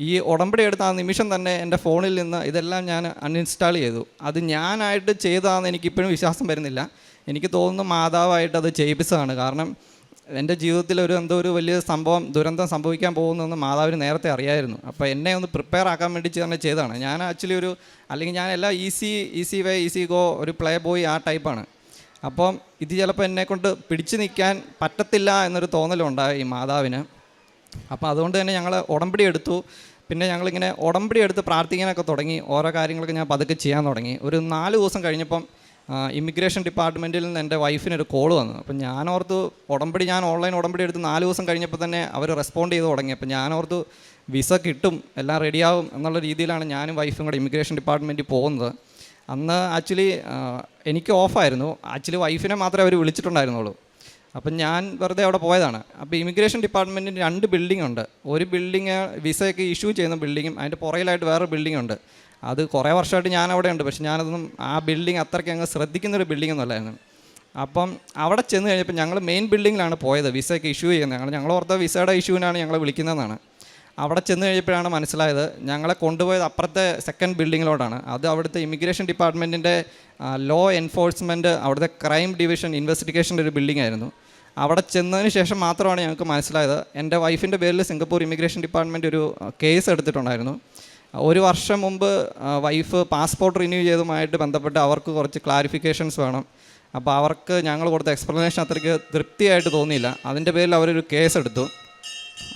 ഈ ഉടമ്പടി എടുത്ത ആ നിമിഷം തന്നെ എൻ്റെ ഫോണിൽ നിന്ന് ഇതെല്ലാം ഞാൻ അൺഇൻസ്റ്റാൾ ചെയ്തു. അത് ഞാനായിട്ട് ചെയ്തതാണെന്ന് എനിക്കിപ്പോഴും വിശ്വാസം വരുന്നില്ല. എനിക്ക് തോന്നുന്നു മാതാവായിട്ട് അത് ചെയ്യിപ്പിച്ചതാണ്. കാരണം എൻ്റെ ജീവിതത്തിൽ എന്തോ ഒരു വലിയ ദുരന്തം സംഭവിക്കാൻ പോകുന്നതെന്ന് മാതാവിന് നേരത്തെ അറിയായിരുന്നു. അപ്പോൾ എന്നെ ഒന്ന് പ്രിപ്പയർ ആക്കാൻ വേണ്ടി തന്നെ ചെയ്തതാണ്. ഞാൻ ആക്ച്വലി അല്ലെങ്കിൽ ഞാൻ എല്ലാം ഈസി വേ ഈസി ഗോ, ഒരു പ്ലേ ബോയ് ആ ടൈപ്പാണ്. അപ്പം ഇത് ചിലപ്പോൾ എന്നെക്കൊണ്ട് പിടിച്ചു നിൽക്കാൻ പറ്റത്തില്ല എന്നൊരു തോന്നലുണ്ടായി ഈ മാതാവിന്. അപ്പോൾ അതുകൊണ്ട് തന്നെ ഞങ്ങൾ ഉടമ്പടി എടുത്തു. പിന്നെ ഞങ്ങളിങ്ങനെ ഉടമ്പടി എടുത്ത് പ്രാർത്ഥിക്കാനൊക്കെ തുടങ്ങി. ഓരോ കാര്യങ്ങളൊക്കെ ഞാൻ പതുക്കെ ചെയ്യാൻ തുടങ്ങി. ഒരു 4 ദിവസം കഴിഞ്ഞപ്പം ഇമിഗ്രേഷൻ ഡിപ്പാർട്ട്മെൻറ്റിൽ നിന്ന് എൻ്റെ വൈഫിനൊരു കോൾ വന്നു. അപ്പം ഞാനോർത്ത് ഞാൻ ഓൺലൈൻ ഉടമ്പടി എടുത്ത് 4 ദിവസം കഴിഞ്ഞപ്പോൾ തന്നെ അവർ റെസ്പോണ്ട് ചെയ്ത് തുടങ്ങി. അപ്പം ഞാനോർത്ത് വിസ കിട്ടും, എല്ലാം റെഡിയാവും എന്നുള്ള രീതിയിലാണ് ഞാനും വൈഫും കൂടെ ഇമിഗ്രേഷൻ ഡിപ്പാർട്ട്മെൻറ്റിൽ പോകുന്നത്. അന്ന് ആക്ച്വലി എനിക്ക് ഓഫായിരുന്നു. ആക്ച്വലി വൈഫിനെ മാത്രമേ അവർ വിളിച്ചിട്ടുണ്ടായിരുന്നുള്ളൂ. അപ്പം ഞാൻ വെറുതെ അവിടെ പോയതാണ്. അപ്പോൾ ഇമിഗ്രേഷൻ ഡിപ്പാർട്ട്മെൻറ്റിന് 2 ബിൽഡിംഗ് ഉണ്ട്. ഒരു ബിൽഡിങ് വിസയൊക്കെ ഇഷ്യൂ ചെയ്യുന്ന ബിൽഡിങ്ങും അതിൻ്റെ പുറകിലായിട്ട് വേറൊരു ബിൽഡിംഗ് ഉണ്ട്. അത് കുറേ വർഷമായിട്ട് ഞാൻ അവിടെ ഉണ്ട്. പക്ഷേ ഞാനതൊന്നും ആ ബിൽഡിംഗ് അത്രയ്ക്ക് അങ്ങ് ശ്രദ്ധിക്കുന്നൊരു ബിൽഡിംഗ് ഒന്നുമല്ലായിരുന്നു. അപ്പം അവിടെ ചെന്ന് കഴിഞ്ഞപ്പോൾ ഞങ്ങൾ മെയിൻ ബിൽഡിങ്ങിലാണ് പോയത്, വിസയൊക്കെ ഇഷ്യൂ ചെയ്യുന്നത്. ഞങ്ങൾ ഓർത്ത വിസയുടെ ഇഷ്യൂവിനാണ് ഞങ്ങളെ വിളിക്കുന്നതെന്നാണ്. അവിടെ ചെന്ന് കഴിഞ്ഞപ്പോഴാണ് മനസ്സിലായത് ഞങ്ങളെ കൊണ്ടുപോയത് അപ്പുറത്തെ സെക്കൻഡ് ബിൽഡിങ്ങിലോട്ടാണ്. അത് അവിടുത്തെ ഇമിഗ്രേഷൻ ഡിപ്പാർട്ട്മെൻറ്റിൻ്റെ ലോ എൻഫോഴ്സ്മെൻറ്റ്, അവിടുത്തെ ക്രൈം ഡിവിഷൻ ഇൻവെസ്റ്റിഗേഷൻ്റെ ഒരു ബിൽഡിംഗ് ആയിരുന്നു. അവിടെ ചെന്നതിന് ശേഷം മാത്രമാണ് ഞങ്ങൾക്ക് മനസ്സിലായത് എൻ്റെ വൈഫിൻ്റെ പേരിൽ സിംഗപ്പൂർ ഇമിഗ്രേഷൻ ഡിപ്പാർട്ട്മെൻറ്റ് ഒരു കേസ് എടുത്തിട്ടുണ്ടായിരുന്നു. 1 വർഷം മുമ്പ് വൈഫ് പാസ്പോർട്ട് റിന്യൂ ചെയ്തതുമായിട്ട് ബന്ധപ്പെട്ട് അവർക്ക് കുറച്ച് ക്ലാരിഫിക്കേഷൻസ് വേണം. അപ്പോൾ അവർക്ക് ഞങ്ങൾ കൊടുത്ത എക്സ്പ്ലനേഷൻ അത്രയ്ക്ക് തൃപ്തിയായിട്ട് തോന്നിയില്ല. അതിൻ്റെ പേരിൽ അവരൊരു കേസ് എടുത്തു.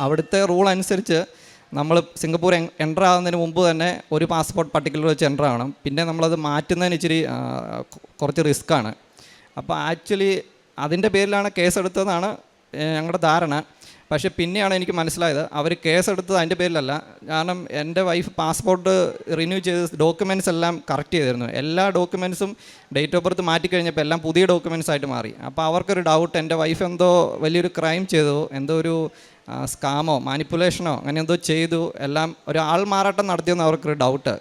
അവിടുത്തെ റൂൾ അനുസരിച്ച് നമ്മൾ സിംഗപ്പൂർ എൻ്റർ ആകുന്നതിന് മുമ്പ് തന്നെ ഒരു പാസ്പോർട്ട് പർട്ടിക്കുലർ വെച്ച് എൻ്റർ ആവണം. പിന്നെ നമ്മളത് മാറ്റുന്നതിന് ഇച്ചിരി കുറച്ച് റിസ്ക്കാണ്. അപ്പോൾ ആക്ച്വലി അതിൻ്റെ പേരിലാണ് കേസെടുത്തതെന്നാണ് ഞങ്ങളുടെ ധാരണ. പക്ഷേ പിന്നെയാണ് എനിക്ക് മനസ്സിലായത് അവർ കേസെടുത്തത് അതിൻ്റെ പേരിലല്ല. കാരണം എൻ്റെ വൈഫ് പാസ്പോർട്ട് റിന്യൂ ചെയ്ത് ഡോക്യുമെൻറ്റ്സ് എല്ലാം കറക്റ്റ് ചെയ്തിരുന്നു. എല്ലാ ഡോക്യുമെൻറ്റ്സും ഡേറ്റ് ഓഫ് ബർത്ത് മാറ്റിക്കഴിഞ്ഞപ്പോൾ എല്ലാം പുതിയ ഡോക്യുമെൻറ്റ്സ് ആയിട്ട് മാറി. അപ്പോൾ അവർക്കൊരു ഡൗട്ട്, എൻ്റെ വൈഫ് എന്തോ വലിയൊരു ക്രൈം ചെയ്തു, എന്തോ ഒരു സ്കാമോ മാനിപ്പുലേഷനോ അങ്ങനെ എന്തോ ചെയ്തു, എല്ലാം ഒരു ആൾ മാറാട്ടം നടത്തിയെന്ന് അവർക്കൊരു ഡൗട്ട്.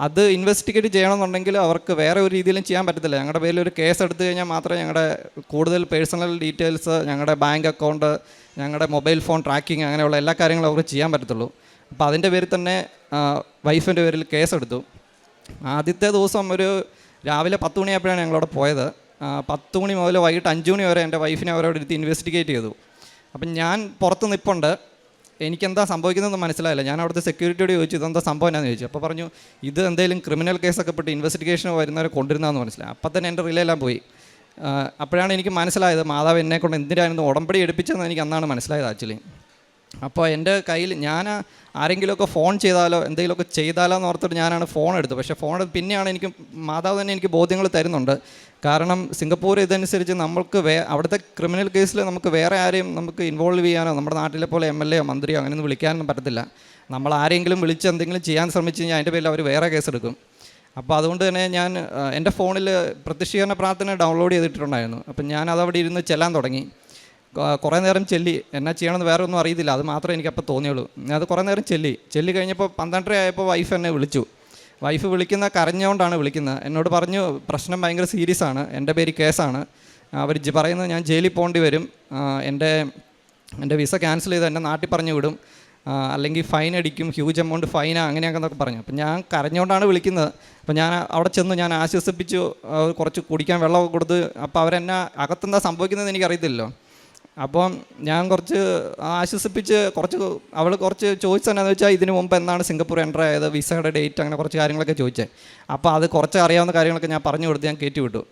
അത് ഇൻവെസ്റ്റിഗേറ്റ് ചെയ്യണമെന്നുണ്ടെങ്കിൽ അവർക്ക് വേറെ ഒരു രീതിയിലും ചെയ്യാൻ പറ്റത്തില്ല. ഞങ്ങളുടെ പേരിൽ ഒരു കേസ് എടുത്തു കഴിഞ്ഞാൽ മാത്രമേ ഞങ്ങളുടെ കൂടുതൽ പേഴ്സണൽ ഡീറ്റെയിൽസ്, ഞങ്ങളുടെ ബാങ്ക് അക്കൗണ്ട്, ഞങ്ങളുടെ മൊബൈൽ ഫോൺ ട്രാക്കിങ് അങ്ങനെയുള്ള എല്ലാ കാര്യങ്ങളും അവർക്ക് ചെയ്യാൻ പറ്റത്തുള്ളൂ. അപ്പോൾ അതിൻ്റെ പേരിൽ തന്നെ വൈഫിൻ്റെ പേരിൽ കേസെടുത്തു. ആദ്യത്തെ ദിവസം ഒരു രാവിലെ 10 മണിയായപ്പോഴാണ് ഞങ്ങളവിടെ പോയത്. 10 മണി മുതൽ വൈകിട്ട് 5 മണി വരെ എൻ്റെ വൈഫിനെ അവരോട് എടുത്ത് ഇൻവെസ്റ്റിഗേറ്റ് ചെയ്തു. അപ്പം ഞാൻ പുറത്ത് നിൽപ്പുണ്ട്, എനിക്കെന്താ സംഭവിക്കുന്നതെന്ന് മനസ്സിലായില്ല. ഞാൻ അവിടുത്തെ സെക്യൂരിറ്റിയോട് ചോദിച്ചു ഇതെന്താ സംഭവം എന്നാന്ന് ചോദിച്ചു. അപ്പോൾ പറഞ്ഞു ഇത് എന്തെങ്കിലും ക്രിമിനൽ കേസൊക്കെ പെട്ട് ഇൻവെസ്റ്റിഗേഷൻ വരുന്നവരെ കൊണ്ടിരുന്നതെന്ന് മനസ്സിലായി. അപ്പം തന്നെ എൻ്റെ റിലെല്ലാം പോയി. അപ്പോഴാണ് എനിക്ക് മനസ്സിലായത് മാതാവ് എന്നെക്കൊണ്ട് എന്തിനായിരുന്നു ഉടമ്പടി എടുപ്പിച്ചതെന്ന് എനിക്ക് അന്നാണ് മനസ്സിലായത് ആക്ച്വലി. അപ്പോൾ എൻ്റെ കയ്യിൽ ഞാൻ ആരെങ്കിലുമൊക്കെ ഫോൺ ചെയ്താലോ എന്തെങ്കിലുമൊക്കെ ചെയ്താലോ എന്ന് ഓർത്തിട്ട് ഞാനാണ് ഫോൺ എടുത്തത്. പക്ഷേ ഫോൺ എടുത്ത് പിന്നെയാണ് എനിക്ക് മാതാവ് തന്നെ എനിക്ക് ബോധ്യങ്ങൾ തരുന്നുണ്ട്. കാരണം സിംഗപ്പൂർ ഇതനുസരിച്ച് നമ്മൾക്ക് അവിടുത്തെ ക്രിമിനൽ കേസിൽ നമുക്ക് വേറെ ആരെയും നമുക്ക് ഇൻവോൾവ് ചെയ്യാനോ നമ്മുടെ നാട്ടിലെ പോലെ MLA യോ മന്ത്രിയോ അങ്ങനെയൊന്നും വിളിക്കാനൊന്നും പറ്റത്തില്ല. നമ്മൾ ആരെങ്കിലും വിളിച്ച് എന്തെങ്കിലും ചെയ്യാൻ ശ്രമിച്ചു കഴിഞ്ഞാൽ അതിൻ്റെ പേരിൽ അവർ വേറെ കേസെടുക്കും. അപ്പോൾ അതുകൊണ്ട് തന്നെ ഞാൻ എൻ്റെ ഫോണിൽ പ്രത്യക്ഷീകരണ പ്രാർത്ഥന ഡൗൺലോഡ് ചെയ്തിട്ടുണ്ടായിരുന്നു. അപ്പം ഞാൻ അതവിടെ ഇരുന്ന് ചെല്ലാൻ തുടങ്ങി. കുറേ നേരം ചെല്ലി, എന്നാ ചെയ്യണമെന്ന് വേറെ ഒന്നും അറിയത്തില്ല, അത് മാത്രമേ എനിക്കപ്പോൾ തോന്നിയുള്ളൂ. അത് കുറേ നേരം ചെല്ലി കഴിഞ്ഞപ്പോൾ 12:30 ആയപ്പോൾ വൈഫ് എന്നെ വിളിച്ചു. വൈഫ് കരഞ്ഞുകൊണ്ടാണ് വിളിക്കുന്നത്. എന്നോട് പറഞ്ഞു പ്രശ്നം ഭയങ്കര സീരിയസ് ആണ്, എൻ്റെ പേര് കേസാണ്, അവർ പറയുന്നത് ഞാൻ ജയിലിൽ പോകേണ്ടി വരും, എൻ്റെ വിസ ക്യാൻസൽ ചെയ്ത് എൻ്റെ നാട്ടിൽ പറഞ്ഞു വിടും, അല്ലെങ്കിൽ ഫൈൻ അടിക്കും, ഹ്യൂജ് എമൗണ്ട് ഫൈനാ അങ്ങനെയൊക്കെ പറഞ്ഞു. അപ്പം ഞാൻ കരഞ്ഞുകൊണ്ടാണ് വിളിക്കുന്നത്. അപ്പം ഞാൻ അവിടെ ചെന്ന് ഞാൻ ആശ്വസിപ്പിച്ചു, കുറച്ച് കുടിക്കാൻ വെള്ളമൊക്കെ കൊടുത്ത്. അപ്പോൾ അവരെന്നെ അകത്തെന്താ സംഭവിക്കുന്നതെന്ന് എനിക്കറിയത്തില്ലല്ലോ. അപ്പം ഞാൻ കുറച്ച് ആശ്വസിപ്പിച്ച് അവൾ കുറച്ച് ചോദിച്ചതെന്നു വെച്ചാൽ ഇതിന് മുമ്പ് എന്നാണ് സിംഗപ്പൂർ എൻ്റർ ആയത്, വിസയുടെ ഡേറ്റ്, അങ്ങനെ കുറച്ച് കാര്യങ്ങളൊക്കെ ചോദിച്ചത്. അപ്പോൾ അത് കുറച്ച് അറിയാവുന്ന കാര്യങ്ങളൊക്കെ ഞാൻ പറഞ്ഞു കൊടുത്ത് ഞാൻ കയറ്റി വിട്ടു.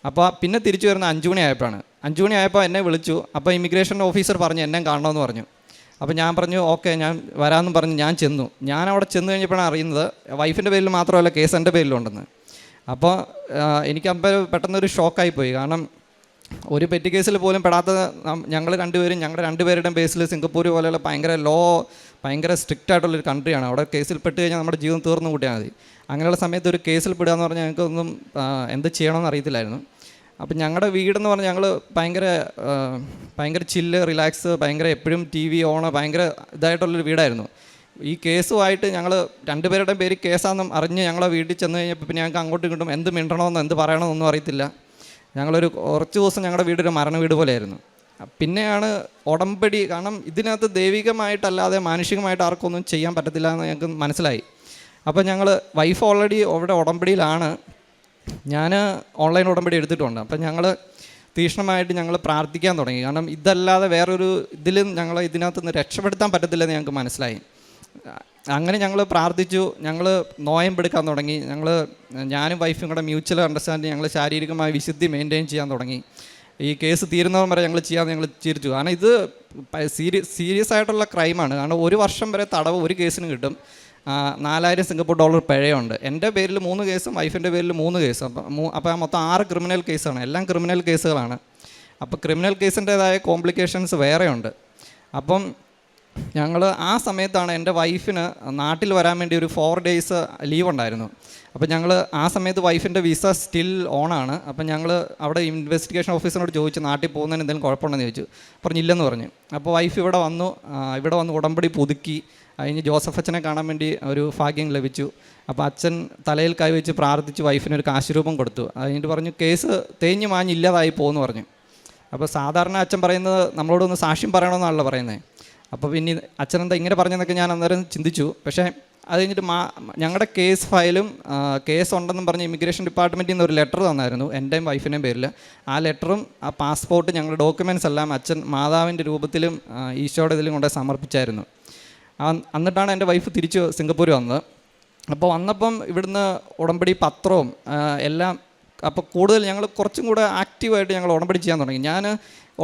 അപ്പോൾ പിന്നെ തിരിച്ചു വരുന്ന 5 മണി ആയപ്പോഴാണ്. 5 മണി ആയപ്പോൾ എന്നെ വിളിച്ചു. അപ്പോൾ ഇമിഗ്രേഷൻ ഓഫീസർ പറഞ്ഞു എന്നെ കാണണമെന്ന് പറഞ്ഞു. അപ്പോൾ ഞാൻ പറഞ്ഞു ഓക്കെ ഞാൻ വരാമെന്ന് പറഞ്ഞ് ഞാൻ ചെന്നു. ഞാൻ അവിടെ ചെന്ന് കഴിഞ്ഞപ്പോഴാണ് അറിയുന്നത് വൈഫിൻ്റെ പേരിൽ മാത്രമല്ല കേസ് എൻ്റെ പേരിലുണ്ടെന്ന്. അപ്പോൾ എനിക്കപ്പോൾ പെട്ടെന്നൊരു ഷോക്കായിപ്പോയി. കാരണം ഒരു പെറ്റി കേസിൽ പോലും പെടാത്ത ഞങ്ങളുടെ രണ്ടുപേരുടെയും ബേസിൽ സിംഗപ്പൂർ പോലെയുള്ള ഭയങ്കര സ്ട്രിക്റ്റ് ആയിട്ടുള്ളൊരു കൺട്രിയാണ്. അവിടെ കേസിൽ പെട്ട് കഴിഞ്ഞാൽ നമ്മുടെ ജീവിതം തീർന്നു കൂട്ടിയാൽ മതി. അങ്ങനെയുള്ള സമയത്ത് ഒരു കേസിൽ പെടുക എന്ന് പറഞ്ഞാൽ ഞങ്ങൾക്കൊന്നും എന്ത് ചെയ്യണമെന്ന് അറിയത്തില്ലായിരുന്നു. അപ്പം ഞങ്ങളുടെ വീടെന്ന് പറഞ്ഞാൽ ഞങ്ങൾ ഭയങ്കര ചില്ല്, റിലാക്സ്, ഭയങ്കര എപ്പോഴും TV ഓണ്, ഭയങ്കര ഇതായിട്ടുള്ളൊരു വീടായിരുന്നു. ഈ കേസുമായിട്ട് ഞങ്ങൾ രണ്ടുപേരുടെയും പേര് കേസാണെന്നും അറിഞ്ഞ് ഞങ്ങളെ വീട്ടിൽ ചെന്ന് കഴിഞ്ഞപ്പോൾ പിന്നെ ഞങ്ങൾക്ക് അങ്ങോട്ടും ഇങ്ങോട്ടും എന്ത് മിണ്ടണമെന്നോ എന്ത് പറയണമെന്നൊന്നും അറിയത്തില്ല. ഞങ്ങളൊരു കുറച്ച് ദിവസം ഞങ്ങളുടെ വീടൊരു മരണ വീട് പോലെയായിരുന്നു. പിന്നെയാണ് ഉടമ്പടി, കാരണം ഇതിനകത്ത് ദൈവികമായിട്ടല്ലാതെ മാനുഷികമായിട്ട് ആർക്കൊന്നും ചെയ്യാൻ പറ്റത്തില്ല എന്ന് ഞങ്ങൾക്ക് മനസ്സിലായി. അപ്പോൾ ഞങ്ങൾ വൈഫ് ഓൾറെഡി അവിടെ ഉടമ്പടിയിലാണ്, ഞാൻ ഓൺലൈൻ ഉടമ്പടി എടുത്തിട്ടുണ്ട്. അപ്പം ഞങ്ങൾ തീക്ഷ്ണമായിട്ട് ഞങ്ങൾ പ്രാർത്ഥിക്കാൻ തുടങ്ങി. കാരണം ഇതല്ലാതെ വേറൊരു ഇതിനകത്ത് നിന്ന് രക്ഷപ്പെടുത്താൻ പറ്റത്തില്ലെന്ന് ഞങ്ങൾക്ക് മനസ്സിലായി. അങ്ങനെ ഞങ്ങൾ പ്രാർത്ഥിച്ചു, ഞങ്ങൾ നോയമ്പെടുക്കാൻ തുടങ്ങി. ഞാനും വൈഫും കൂടെ മ്യൂച്വൽ അണ്ടർസ്റ്റാൻഡിങ്, ഞങ്ങൾ ശാരീരികമായ വിശുദ്ധി മെയിൻറ്റെയിൻ ചെയ്യാൻ തുടങ്ങി. ഈ കേസ് തീരുന്നവൻ വരെ ഞങ്ങൾ ഞങ്ങൾ ചിരിച്ചു. കാരണം ഇത് സീരിയസ് ആയിട്ടുള്ള ക്രൈമാണ്. കാരണം 1 വർഷം വരെ തടവ് ഒരു കേസിന് കിട്ടും. 4000 സിംഗപ്പൂർ ഡോളർ പിഴയുണ്ട്. എൻ്റെ പേരിൽ 3 കേസും വൈഫിൻ്റെ പേരിൽ 3 കേസും. അപ്പോൾ മൊത്തം 6 ക്രിമിനൽ കേസാണ്. എല്ലാം ക്രിമിനൽ കേസുകളാണ്. അപ്പോൾ ക്രിമിനൽ കേസിൻ്റേതായ കോംപ്ലിക്കേഷൻസ് വേറെയുണ്ട്. അപ്പം ഞങ്ങൾ ആ സമയത്താണ് എൻ്റെ വൈഫിന് നാട്ടിൽ വരാൻ വേണ്ടി ഒരു 4 ഡേയ്സ് ലീവ് ഉണ്ടായിരുന്നു. അപ്പോൾ ഞങ്ങൾ ആ സമയത്ത് വൈഫിൻ്റെ വിസ സ്റ്റിൽ ഓണാണ്. അപ്പം ഞങ്ങൾ അവിടെ ഇൻവെസ്റ്റിഗേഷൻ ഓഫീസറിനോട് ചോദിച്ചു നാട്ടിൽ പോകുന്നതിന് എന്തെങ്കിലും കുഴപ്പമുണ്ടെന്ന് ചോദിച്ചു. പറഞ്ഞില്ലെന്ന് പറഞ്ഞു. അപ്പോൾ വൈഫ് ഇവിടെ വന്ന് ഉടമ്പടി പുതുക്കി. അതിന് ജോസഫ് അച്ഛനെ കാണാൻ വേണ്ടി ഒരു ഭാഗ്യം ലഭിച്ചു. അപ്പോൾ അച്ഛൻ തലയിൽ കൈവച്ച് പ്രാർത്ഥിച്ച് വൈഫിനൊരു കാശുരൂപം കൊടുത്തു. അതിന് പറഞ്ഞു കേസ് തേഞ്ഞ് മാഞ്ഞില്ലാതായി പോകുമെന്ന് പറഞ്ഞു. അപ്പോൾ സാധാരണ അച്ഛൻ പറയുന്നത് നമ്മളോടൊന്ന് സാക്ഷ്യം പറയണമെന്നാണല്ലോ പറയുന്നത്. അപ്പോൾ പിന്നെ അച്ഛനെന്താ ഇങ്ങനെ പറഞ്ഞെന്നൊക്കെ ഞാൻ അന്നേരം ചിന്തിച്ചു. പക്ഷേ അത് കഴിഞ്ഞിട്ട് ഞങ്ങളുടെ കേസ് ഫയലും കേസ് ഉണ്ടെന്നും പറഞ്ഞ് ഇമിഗ്രേഷൻ ഡിപ്പാർട്ട്മെൻറ്റിൽ നിന്ന് ഒരു ലെറ്റർ തന്നായിരുന്നു എൻ്റെയും വൈഫിൻ്റെയും പേരിൽ. ആ ലെറ്ററും ആ പാസ്പോർട്ട് ഞങ്ങളുടെ ഡോക്യുമെൻറ്റ്സ് എല്ലാം അച്ഛൻ മാതാവിൻ്റെ രൂപത്തിലും ഈശോയുടെ ഇതിലും കൊണ്ട് സമർപ്പിച്ചായിരുന്നു. എന്നിട്ടാണ് എൻ്റെ വൈഫ് തിരിച്ച് സിംഗപ്പൂർ വന്നത്. അപ്പോൾ വന്നപ്പം ഇവിടുന്ന് ഉടമ്പടി പത്രവും എല്ലാം, അപ്പോൾ കൂടുതൽ ഞങ്ങൾ കുറച്ചും കൂടെ ആക്റ്റീവായിട്ട് ഞങ്ങൾ ഉടമ്പടി ചെയ്യാൻ തുടങ്ങി. ഞാൻ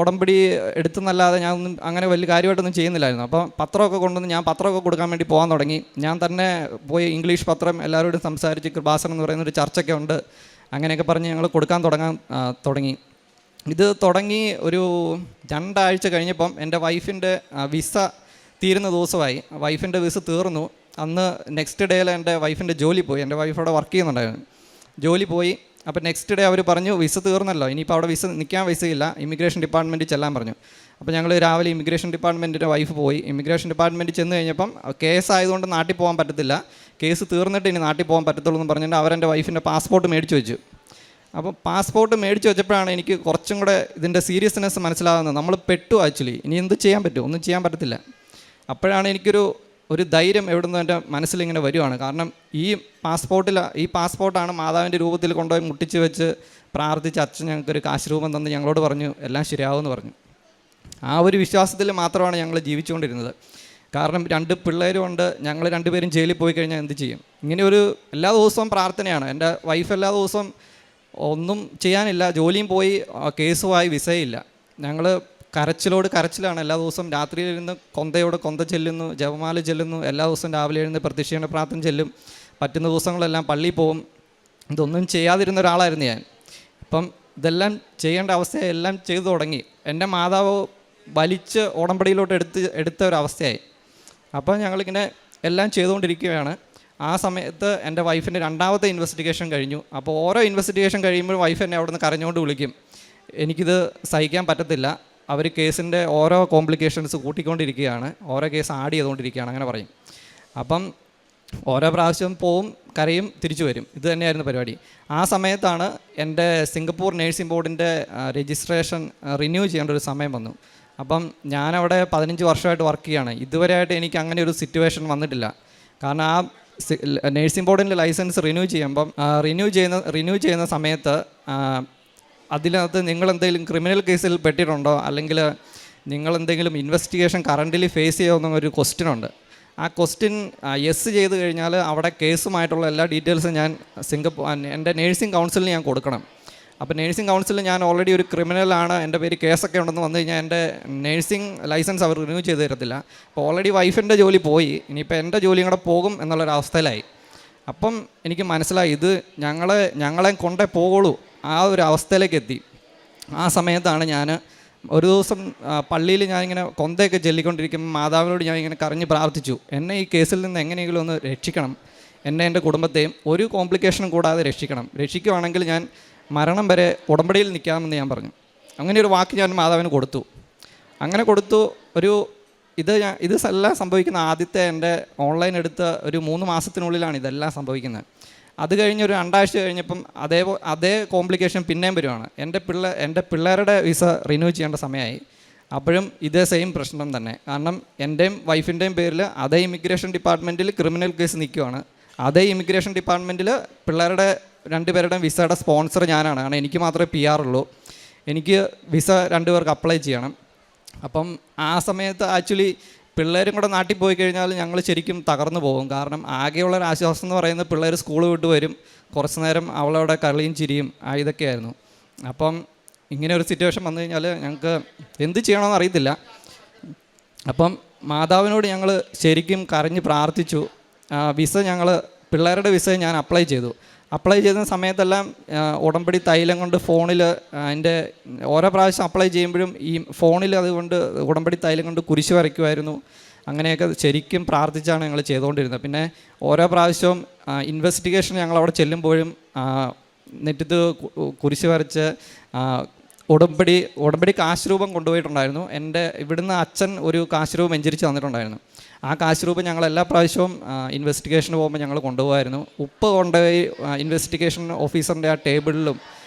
ഉടമ്പടി എടുത്തെന്നല്ലാതെ ഞാനൊന്നും അങ്ങനെ വലിയ കാര്യമായിട്ടൊന്നും ചെയ്യുന്നില്ലായിരുന്നു. അപ്പോൾ പത്രമൊക്കെ കൊണ്ടുവന്ന് ഞാൻ പത്രമൊക്കെ കൊടുക്കാൻ വേണ്ടി പോകാൻ തുടങ്ങി. ഞാൻ തന്നെ പോയി ഇംഗ്ലീഷ് പത്രം എല്ലാവരോടും സംസാരിച്ച്, കൃപാസനം എന്ന് പറയുന്നൊരു ചർച്ചയൊക്കെ ഉണ്ട്, അങ്ങനെയൊക്കെ പറഞ്ഞ് ഞങ്ങൾ കൊടുക്കാൻ തുടങ്ങി. ഇത് തുടങ്ങി ഒരു 2 ആഴ്ച കഴിഞ്ഞപ്പം എൻ്റെ വൈഫിൻ്റെ വിസ തീരുന്ന ദിവസമായി. വൈഫിൻ്റെ വിസ തീർന്നു. അന്ന് നെക്സ്റ്റ് ഡേയിൽ എൻ്റെ വൈഫിൻ്റെ ജോലി പോയി. എൻ്റെ വൈഫ് അവിടെ വർക്ക് ചെയ്യുന്നുണ്ടായിരുന്നു. ജോലി പോയി. അപ്പോൾ നെക്സ്റ്റ് ഡേ അവർ പറഞ്ഞു വിസ തീർന്നല്ലോ, ഇനിയിപ്പോൾ അവിടെ നിൽക്കാൻ വിസയില്ല, ഇമിഗ്രേഷൻ ഡിപ്പാർട്ട്മെൻറ്റിൽ ചെല്ലാൻ പറഞ്ഞു. അപ്പോൾ ഞങ്ങൾ രാവിലെ ഇമിഗ്രേഷൻ ഡിപ്പാർട്ട്മെൻറ്റിൻ്റെ വൈഫ് പോയി. ഇമിഗ്രേഷൻ ഡിപ്പാർട്ട്മെൻറ്റിൽ ചെന്ന് കഴിഞ്ഞപ്പം കേസ് ആയതുകൊണ്ട് നാട്ടിൽ പോകാൻ പറ്റത്തില്ല, കേസ് തീർന്നിട്ട് ഇനി നാട്ടിൽ പോകാൻ പറ്റത്തുള്ളൂ എന്ന് പറഞ്ഞിട്ട് അവരെൻ്റെ വൈഫിൻ്റെ പാസ്പോർട്ട് മേടിച്ച് വെച്ചു. അപ്പോൾ പാസ്പോർട്ട് മേടിച്ച് വെച്ചപ്പോഴാണ് എനിക്ക് കുറച്ചും കൂടെ ഇതിൻ്റെ സീരിയസ്നെസ് മനസ്സിലാകുന്നത്. നമ്മൾ പെട്ടു ആക്ച്വലി, ഇനി എന്ത് ചെയ്യാൻ പറ്റും, ഒന്നും ചെയ്യാൻ പറ്റത്തില്ല. അപ്പോഴാണ് എനിക്കൊരു ധൈര്യം എവിടുന്ന് എൻ്റെ മനസ്സിലിങ്ങനെ വരുവാണ്. കാരണം ഈ പാസ്പോർട്ടാണ് മാതാവിൻ്റെ രൂപത്തിൽ കൊണ്ടുപോയി മുട്ടിച്ച് വെച്ച് പ്രാർത്ഥിച്ച് അച്ഛൻ ഞങ്ങൾക്കൊരു കാശ് രൂപം തന്ന് ഞങ്ങളോട് പറഞ്ഞു എല്ലാം ശരിയാവുമെന്ന് പറഞ്ഞു. ആ ഒരു വിശ്വാസത്തിൽ മാത്രമാണ് ഞങ്ങൾ ജീവിച്ചുകൊണ്ടിരുന്നത്. കാരണം 2 പിള്ളേരും ഉണ്ട്. ഞങ്ങൾ 2 പേരും ജയിലിൽ പോയി കഴിഞ്ഞാൽ എന്ത് ചെയ്യും? ഇങ്ങനെ എല്ലാ ദിവസവും പ്രാർത്ഥനയാണ്. എൻ്റെ വൈഫ് എല്ലാ ദിവസവും ഒന്നും ചെയ്യാനില്ല, ജോലിയും പോയി, കേസുമായി വിസയില്ല. ഞങ്ങൾ കരച്ചിലാണ്. എല്ലാ ദിവസവും രാത്രിയിലിരുന്ന് കൊന്ത ചെല്ലുന്നു, ജപമാല ചെല്ലുന്നു. എല്ലാ ദിവസവും രാവിലെ എഴുന്ന് പ്രത്യക്ഷീകരണ പ്രാർത്ഥന ചെല്ലും. പറ്റുന്ന ദിവസങ്ങളെല്ലാം പള്ളിയിൽ പോവും. ഇതൊന്നും ചെയ്യാതിരുന്ന ഒരാളായിരുന്നു ഞാൻ. അപ്പം ഇതെല്ലാം ചെയ്യേണ്ട അവസ്ഥയായി, എല്ലാം ചെയ്തു തുടങ്ങി. എൻ്റെ മാതാവ് വലിച്ച് ഉടമ്പടിയിലോട്ട് എടുത്ത ഒരവസ്ഥയായി. അപ്പോൾ ഞങ്ങളിങ്ങനെ എല്ലാം ചെയ്തുകൊണ്ടിരിക്കുകയാണ്. ആ സമയത്ത് എൻ്റെ വൈഫിൻ്റെ 2ാമത്തെ ഇൻവെസ്റ്റിഗേഷൻ കഴിഞ്ഞു. അപ്പോൾ ഓരോ ഇൻവെസ്റ്റിഗേഷൻ കഴിയുമ്പോൾ വൈഫ് എന്നെ അവിടെ നിന്ന് കരഞ്ഞുകൊണ്ട് വിളിക്കും, എനിക്കിത് സഹിക്കാൻ പറ്റത്തില്ല, അവർ കേസിൻ്റെ ഓരോ കോംപ്ലിക്കേഷൻസ് കൂട്ടിക്കൊണ്ടിരിക്കുകയാണ്, ഓരോ കേസ് ആഡ് ചെയ്തുകൊണ്ടിരിക്കുകയാണ്, അങ്ങനെ പറയും. അപ്പം ഓരോ പ്രാവശ്യം പോവും, കരയും, തിരിച്ചു വരും. ഇത് തന്നെയായിരുന്നു പരിപാടി. ആ സമയത്താണ് എൻ്റെ സിംഗപ്പൂർ നേഴ്സിംഗ് ബോർഡിൻ്റെ രജിസ്ട്രേഷൻ റിന്യൂ ചെയ്യേണ്ട ഒരു സമയം വന്നു. അപ്പം ഞാനവിടെ 15 വർഷമായിട്ട് വർക്ക് ചെയ്യുകയാണ്. ഇതുവരെയായിട്ട് എനിക്ക് അങ്ങനെ ഒരു സിറ്റുവേഷൻ വന്നിട്ടില്ല. കാരണം ആ നേഴ്സിംഗ് ബോർഡിൻ്റെ ലൈസൻസ് റിന്യൂ ചെയ്യുന്ന സമയത്ത് അതിനകത്ത് നിങ്ങൾ എന്തെങ്കിലും ക്രിമിനൽ കേസിൽ പെട്ടിട്ടുണ്ടോ, അല്ലെങ്കിൽ നിങ്ങൾ എന്തെങ്കിലും ഇൻവെസ്റ്റിഗേഷൻ കറൻ്റിലി ഫേസ് ചെയ്യുമെന്ന ഒരു ക്വസ്റ്റ്യൻ ഉണ്ട്. ആ ക്വസ്റ്റ്യൻ യെസ് ചെയ്ത് കഴിഞ്ഞാൽ അവിടെ കേസുമായിട്ടുള്ള എല്ലാ ഡീറ്റെയിൽസും ഞാൻ എൻ്റെ നേഴ്സിംഗ് കൗൺസിലിന് ഞാൻ കൊടുക്കണം. അപ്പോൾ നേഴ്സിംഗ് കൗൺസിലിൽ ഞാൻ ഓൾറെഡി ഒരു ക്രിമിനലാണ്, എൻ്റെ പേര് കേസൊക്കെ ഉണ്ടെന്ന് വന്നു കഴിഞ്ഞാൽ എൻ്റെ നേഴ്സിംഗ് ലൈസൻസ് അവർ റിന്യൂ ചെയ്ത് തരത്തില്ല. അപ്പോൾ ഓൾറെഡി വൈഫിൻ്റെ ജോലി പോയി, ഇനിയിപ്പോൾ എൻ്റെ ജോലിയും കൂടെ പോകും എന്നുള്ളൊരവസ്ഥയിലായി. അപ്പം എനിക്ക് മനസ്സിലായി ഇത് ഞങ്ങളെ കൊണ്ടേ പോകുള്ളൂ, ആ ഒരു അവസ്ഥയിലേക്ക് എത്തി. ആ സമയത്താണ് ഞാൻ ഒരു ദിവസം പള്ളിയിൽ ഞാനിങ്ങനെ കൊന്തയൊക്കെ ചൊല്ലിക്കൊണ്ടിരിക്കുമ്പോൾ മാതാവിനോട് ഞാൻ ഇങ്ങനെ കരഞ്ഞ് പ്രാർത്ഥിച്ചു, എന്നെ ഈ കേസിൽ നിന്ന് എങ്ങനെയെങ്കിലും ഒന്ന് രക്ഷിക്കണം, എൻ്റെ കുടുംബത്തെയും ഒരു കോംപ്ലിക്കേഷനും കൂടാതെ രക്ഷിക്കുവാണെങ്കിൽ ഞാൻ മരണം വരെ ഉടമ്പടിയിൽ നിൽക്കാമെന്ന് ഞാൻ പറഞ്ഞു. അങ്ങനെ ഒരു വാക്ക് ഞാൻ മാതാവിന് കൊടുത്തു. അങ്ങനെ കൊടുത്തു. ഇതെല്ലാം സംഭവിക്കുന്ന ആദ്യത്തെ എൻ്റെ ഓൺലൈൻ എടുത്ത ഒരു 3 മാസത്തിനുള്ളിലാണ് ഇതെല്ലാം സംഭവിക്കുന്നത്. അത് കഴിഞ്ഞ് ഒരു 2 ആഴ്ച കഴിഞ്ഞപ്പം അതേ കോംപ്ലിക്കേഷൻ പിന്നെയും വരുവാണ്. എൻ്റെ പിള്ളേരുടെ വിസ റിന്യൂ ചെയ്യേണ്ട സമയമായി. അപ്പോഴും ഇതേ സെയിം പ്രശ്നം തന്നെ. കാരണം എൻ്റെയും വൈഫിൻ്റെയും പേരിൽ അതേ ഇമിഗ്രേഷൻ ഡിപ്പാർട്ട്മെൻറ്റിൽ ക്രിമിനൽ കേസ് നിൽക്കുവാണ്. അതേ ഇമിഗ്രേഷൻ ഡിപ്പാർട്ട്മെൻറ്റിൽ പിള്ളേരുടെ 2 പേരുടെയും വിസയുടെ സ്പോൺസർ ഞാനാണ്. കാരണം എനിക്ക് മാത്രമേ PR ഉള്ളൂ. എനിക്ക് വിസ 2 പേർക്ക് അപ്ലൈ ചെയ്യണം. അപ്പം ആ സമയത്ത് ആക്ച്വലി പിള്ളേരും കൂടെ നാട്ടിൽ പോയി കഴിഞ്ഞാൽ ഞങ്ങൾ ശരിക്കും തകർന്നു പോകും. കാരണം ആകെയുള്ളൊരു ആശ്വാസം എന്ന് പറയുന്നത് പിള്ളേർ സ്കൂൾ വിട്ട് വരും, കുറച്ച് നേരം അവളവിടെ കളിയും ചിരിയും ഇതൊക്കെയായിരുന്നു. അപ്പം ഇങ്ങനെ ഒരു സിറ്റുവേഷൻ വന്നു കഴിഞ്ഞാൽ ഞങ്ങൾക്ക് എന്ത് ചെയ്യണമെന്ന് അറിയത്തില്ല. അപ്പം മാതാവിനോട് ഞങ്ങൾ ശരിക്കും കരഞ്ഞ് പ്രാർത്ഥിച്ചു. പിള്ളേരുടെ വിസ ഞാൻ അപ്ലൈ ചെയ്തു. അപ്ലൈ ചെയ്യുന്ന സമയത്തെല്ലാം ഉടമ്പടി തൈലം കൊണ്ട് ഫോണിൽ എൻ്റെ ഓരോ പ്രാവശ്യം അപ്ലൈ ചെയ്യുമ്പോഴും ഈ ഫോണിൽ അതുകൊണ്ട് ഉടമ്പടി തൈലം കൊണ്ട് കുരിശ് വരയ്ക്കുമായിരുന്നു. അങ്ങനെയൊക്കെ ശരിക്കും പ്രാർത്ഥിച്ചാണ് ഞങ്ങൾ ചെയ്തുകൊണ്ടിരുന്നത്. പിന്നെ ഓരോ പ്രാവശ്യവും ഇൻവെസ്റ്റിഗേഷൻ ഞങ്ങളവിടെ ചെല്ലുമ്പോഴും നെറ്റത്ത് കുരിശ് വരച്ച് ഉടമ്പടി കാശ് രൂപം കൊണ്ടുപോയിട്ടുണ്ടായിരുന്നു. എൻ്റെ ഇവിടുന്ന് അച്ഛൻ ഒരു കാശ് രൂപം വെഞ്ചരിച്ച് തന്നിട്ടുണ്ടായിരുന്നു. ആ കാശ് രൂപം ഞങ്ങൾ എല്ലാ പ്രാവശ്യവും ഇൻവെസ്റ്റിഗേഷന് പോകുമ്പോൾ ഞങ്ങൾ കൊണ്ടുപോകായിരുന്നു. ഉപ്പ് കൊണ്ടുപോയി ഇൻവെസ്റ്റിഗേഷൻ ഓഫീസറിൻ്റെ ആ ടേബിളിലും